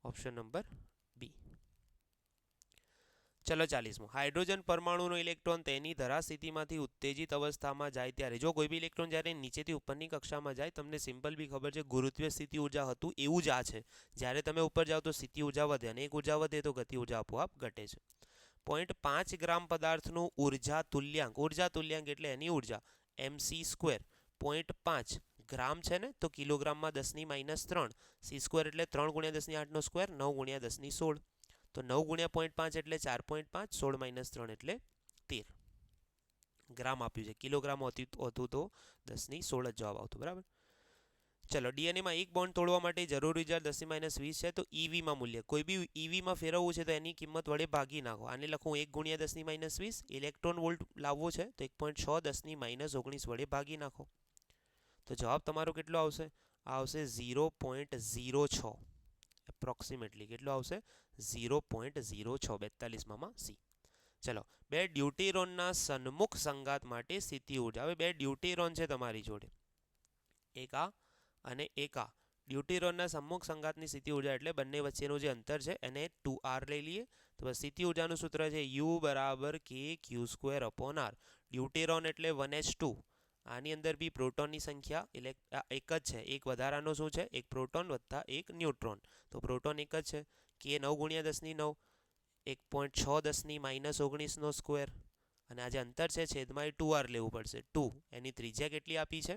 Speaker 1: Option number B. ચલો 40મો, હાઇડ્રોજન પરમાણુનો ઇલેક્ટ્રોન તેની ધરાસ્થિતિમાંથી ઉત્તેજિત અવસ્થામાં જાય ત્યારે, જો કોઈ બી ઇલેક્ટ્રોન જ્યારે નીચેથી ઉપરની કક્ષામાં જાય, તમને સિમ્પલ બી ખબર છે ગુરુત્વીય સ્થિતિ ઉર્જા હતું એવું જ આ છે. જ્યારે તમે ઉપર જાઓ તો સ્થિતિ ઉર્જા વધે અને એક ઉર્જા વધે તો ગતિ ઉર્જા આપોઆપ ઘટે છે. 0.5 ગ્રામ પદાર્થનું ઉર્જા તુલ્યાંક એટલે એની ઉર્જા mc². 0.5 ગ્રામ છે ને, તો કિલોગ્રામમાં 10⁻³ c² એટલે 3 × 10⁸², 9 × 10⁻16. તો 9 × 0.5 એટલે 4.5, 16 - 3 એટલે 13 ગ્રામ આપ્યું છે. કિલોગ્રામ હતું તો 10⁻16 જ જવાબ આવતો, બરાબર. ચલો, ડીએનએમાં એક બોન્ડ તોડવા માટે જરૂરી ઉર્જા 10⁻20 છે. તો ઈવીમાં મૂલ્ય, કોઈ બી ઈવીમાં ફેરવવું છે તો એની કિંમત વડે ભાગી નાખો. આને લખું 1 × 10⁻20. ઇલેક્ટ્રોન વોલ્ટ લાવવો છે તો 1.6 10⁻19 વડે ભાગી નાખો. તો જવાબ તમારો કેટલો આવશે? આવશે 0.06, એપ્રોક્સિમેટલી કેટલો આવશે? 0.06, 42માં સી. ચલો, બે ડ્યુટેરોનના સન્મુખ સંઘાત માટે સ્થિતિ ઉર્જા. હવે બે ડ્યુટેરોન છે તમારી જોડે, એક આ અને એક આ. ડ્યુટેરોનના સમ્મુખ સંઘાતની સ્થિતિ ઉર્જા એટલે બંને વચ્ચેનું જે અંતર છે એને 2r લઈ લઈએ. તો બસ સ્થિતિ ઉર્જાનું સૂત્ર છે U = kq²/r. ડ્યુટેરોન એટલે 1s2. આની અંદર બી પ્રોટોનની સંખ્યા એક જ છે, એક વધારાનો શું છે? એક પ્રોટોન વત્તા એક ન્યુટ્રોન. તો પ્રોટોન એક જ છે, કે 9 × 10⁹, 1.6 10⁻19² અને આ જે અંતર છે છેદમાં એ 2r લેવું પડશે. 2 એની ત્રિજ્યા કેટલી આપી છે?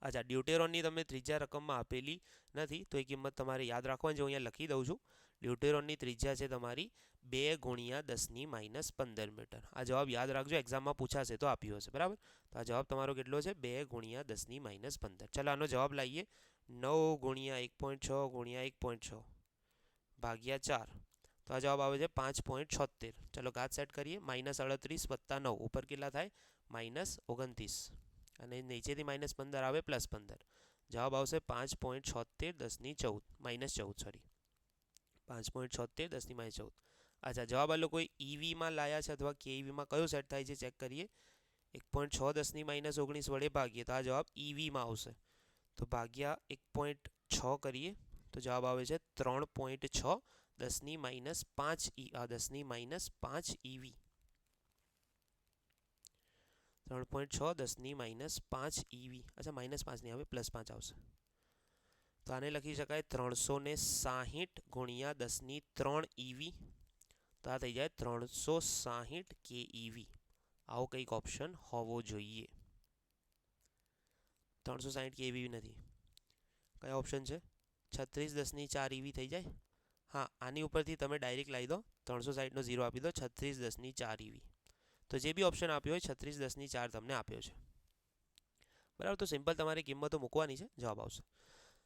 Speaker 1: અચ્છા, ડ્યુટેરોનની તમને ત્રિજ્યા રકમમાં આપેલી નથી, તો એ કિંમત તમારે યાદ રાખવાની છે. હું અહીંયા લખી દઉં છું. ડ્યુટેરોનની ત્રિજ્યા છે તમારી 2 × 10⁻15 મીટર. આ જવાબ યાદ રાખજો, એક્ઝામમાં પૂછાશે તો આપ્યું હશે, બરાબર. તો આ જવાબ તમારો કેટલો છે? 2 × 10⁻15. ચાલો, આનો જવાબ લાવીએ. 9 × 1.6 × 1.6 ભાગ્યા 4. તો આ જવાબ આવે છે 5.76. ચલો, ઘાત સેટ કરીએ. -38 + 9 ઉપર કેટલા થાય? -29 અને નીચેથી -15 આવે +15. જવાબ આવશે 5.76 10⁻14 સોરી 5.76 10⁻14. અચ્છા, જવાબ આ લોકોએ ઈવીમાં લાયા છે અથવા કેઈવીમાં કયો સેટ થાય છે ચેક કરીએ. 1.6 10⁻19 વડે ભાગીએ તો આ જવાબ ઈવીમાં આવશે. તો ભાગ્યા 1.6 કરીએ તો જવાબ આવે છે 3.6 10⁻5 ઈવી. 3.6 10⁻5 ઈવી. અચ્છા, -5 નહીં આવે, +5 આવશે. તો આને લખી શકાય 360 × 10⁻³ ઈવી. તો આ થઈ જાય 360 કેઈવી. આવો કંઈક ઓપ્શન હોવો જોઈએ. 360 કેઈવી નથી. કયા ઓપ્શન છે? 36 10⁴ ઈવી થઈ જાય. હા, આની ઉપરથી તમે ડાયરેક્ટ લાવી દો, 360નો 0 આપી દો, 36 10⁴ ઈવી. તો જે બી ઓપ્શન આપ્યો હોય 36 10⁴ તમને આપ્યો છે, બરાબર. તો સિમ્પલ તમારે કિંમતો મૂકવાની છે, જવાબ આવશે.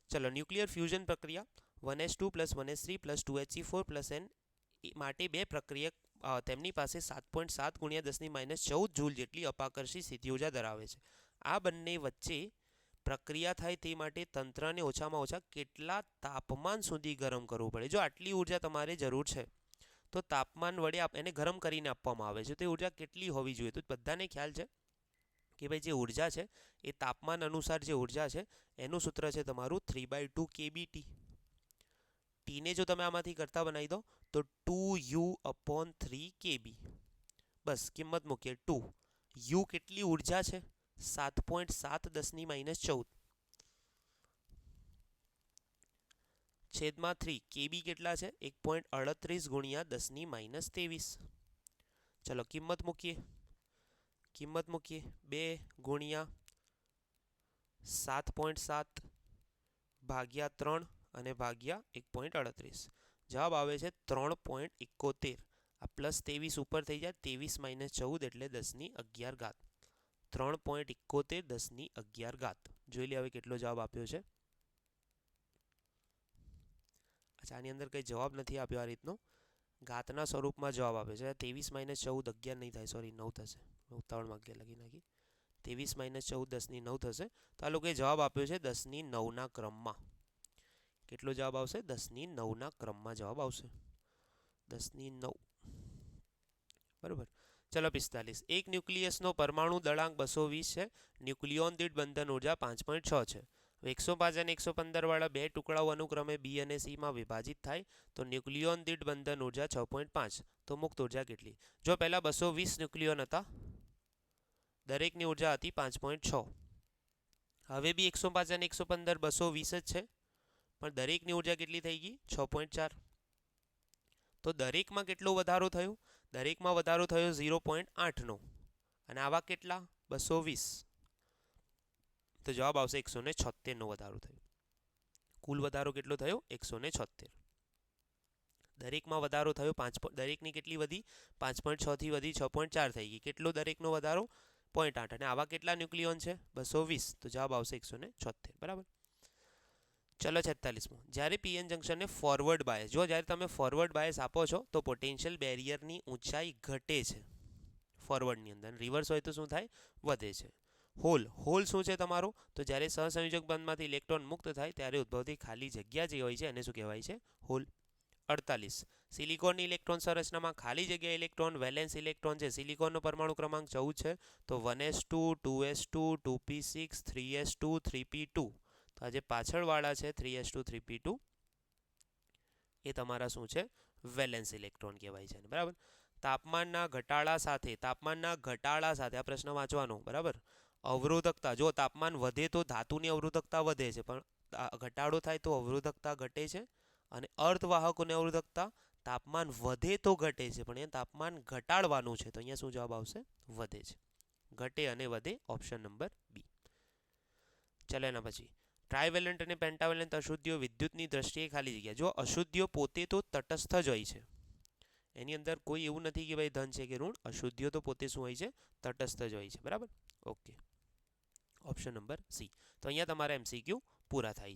Speaker 1: ચલો, ન્યુક્લિયર ફ્યુઝન પ્રક્રિયા 1s2 + 1s3 + 2h4 n માટે બે પ્રક્રિયક તેમની પાસે 7.7 × 10⁻14 જૂલ જેટલી અપાકર્ષી સ્થિતિ ઉર્જા ધરાવે છે. આ બંને વચ્ચે પ્રક્રિયા થાય તે માટે તંત્રને ઓછામાં ઓછા કેટલા તાપમાન સુધી ગરમ કરવું પડે? જો આટલી ઉર્જા તમારે જરૂર છે તો તાપમાન વડે એને ગરમ કરીને આપવામાં આવે છે. તો એ ઉર્જા કેટલી હોવી જોઈએ? તો બધાને ખ્યાલ છે કે ભાઈ જે ઉર્જા છે એ તાપમાન અનુસાર જે ઉર્જા છે એનું સૂત્ર છે તમારું 3/2 kBT. ટીને જો તમે આમાંથી કરતા બનાવી દો તો 2U/3 kB. બસ કિંમત મૂકીએ 2. U કેટલી ઉર્જા છે? 7.7 10⁻14 છેદમાં 3. kB કેટલા છે? 1.38 × 10⁻23. ચલો, કિંમત મૂકીએ. 2 × 7.7 ભાગ્યા 3 અને ભાગ્યા 1.38. જવાબ આવે છે 3.71. આ +23 ઉપર થઈ જાય, 23 - 14 એટલે 10⁻11. 3.71 10⁻11. જોઈ લે હવે કેટલો જવાબ આપ્યો છે. અચ્છા, આની અંદર કંઈ જવાબ નથી આપ્યો આ રીતનો, ઘાતના સ્વરૂપમાં જવાબ આપે છે. 23 - 14 11 નહીં થાય, સોરી 9 થશે. ઉતાવળમાં 11 લખી નાખી. 23 - 14 10⁻9 થશે. તો આ લોકોએ જવાબ આપ્યો છે 10⁻9ના ક્રમમાં. કેટલો જવાબ આવશે? 10⁻9ના ક્રમમાં જવાબ આવશે. 10⁻9, બરાબર. ચલો, 45. એક ન્યુક્લિયસનો પરમાણુ દળાંક 220 છે. ન્યુક્લિયોન દીઠ બંધન ઉર્જા 5.6 છે. 105 અને 115 વાળા બે ટુકડાઓ અનુક્રમે બી અને સીમાં વિભાજિત થાય તો ન્યુક્લિયોન દીઠ બંધન ઉર્જા 6.5. તો મુક્ત ઉર્જા કેટલી? જો પહેલાં 220 ન્યુક્લિયોન હતા, દરેકની ઉર્જા હતી 5.6. હવે બી 105 અને 115 220 જ છે, પણ દરેકની ઉર્જા કેટલી થઈ ગઈ? 6.4. તો દરેકમાં કેટલો વધારો થયો? દરેકમાં વધારો થયો 0.8નો, અને આવા કેટલા? 220. તો જવાબ આવશે 176નો વધારો થયો. કુલ વધારો કેટલો થયો? 176. દરેકમાં વધારો થયો દરેકની કેટલી વધી? 5.6 થી વધી 6.4 થઈ ગઈ. કેટલો દરેકનો વધારો? 0.8. અને આવા કેટલા ન્યુક્લિયોન છે? 220. તો જવાબ આવશે 176. બરાબર. ચલો 46મો. જ્યારે પીએન જંકશનને ફોરવર્ડ બાયસ, જો જ્યારે તમે ફોરવર્ડ બાયસ આપો છો તો પોટેન્શિયલ બેરિયરની ઊંચાઈ ઘટે છે ફોરવર્ડની અંદર, રિવર્સ હોય તો શું થાય? વધે છે. હોલ શું છે તમારો? તો જ્યારે સહસંયોજક બંધમાંથી ઇલેક્ટ્રોન મુક્ત થાય ત્યારે ઉદ્ભવતી ખાલી જગ્યા જે હોય છે એને શું કહેવાય છે? હોલ. 48. સિલિકોનની ઇલેક્ટ્રોન સંરચનામાં ખાલી જગ્યા ઇલેક્ટ્રોન વેલેન્સ ઇલેક્ટ્રોન છે. સિલિકોનનો પરમાણુ ક્રમાંક 14 છે, તો 1s2 2s2 2p6 3s2 3p2. તો આ જે પાછળવાળા છે 3s2 3p2 એ તમારા શું છે? વેલેન્સ ઇલેક્ટ્રોન કહેવાય છે. બરાબર. તાપમાનના ઘટાડા સાથે આ પ્રશ્ન વાંચવાનો. બરાબર. અવરોધકતા, જો તાપમાન વધે તો ધાતુની અવરોધકતા વધે છે, પણ ઘટાડો થાય તો અવરોધકતા ઘટે છે. અને અર્ધવાહકોની અવરોધકતા તાપમાન વધે તો ઘટે છે, પણ અહીંયા તાપમાન ઘટાડવાનું છે, તો અહીંયા શું જવાબ આવશે? વધે છે. ઘટે અને વધે, ઓપ્શન નંબર બી. ચાલો એના પછી ટ્રાયવેલન્ટ અને પેન્ટાવેલન્ટ અશુદ્ધિઓ વિદ્યુતની દ્રષ્ટિએ ખાલી જગ્યા. જો અશુદ્ધિઓ પોતે તો તટસ્થ જ હોય છે, એની અંદર કોઈ એવું નથી કે ભાઈ ધન છે કે ઋણ. અશુદ્ધિઓ તો પોતે શું હોય છે? તટસ્થ જ હોય છે. બરાબર. Okay, option number C. તો અહીંયા તમારા MCQ પૂરા થાય છે.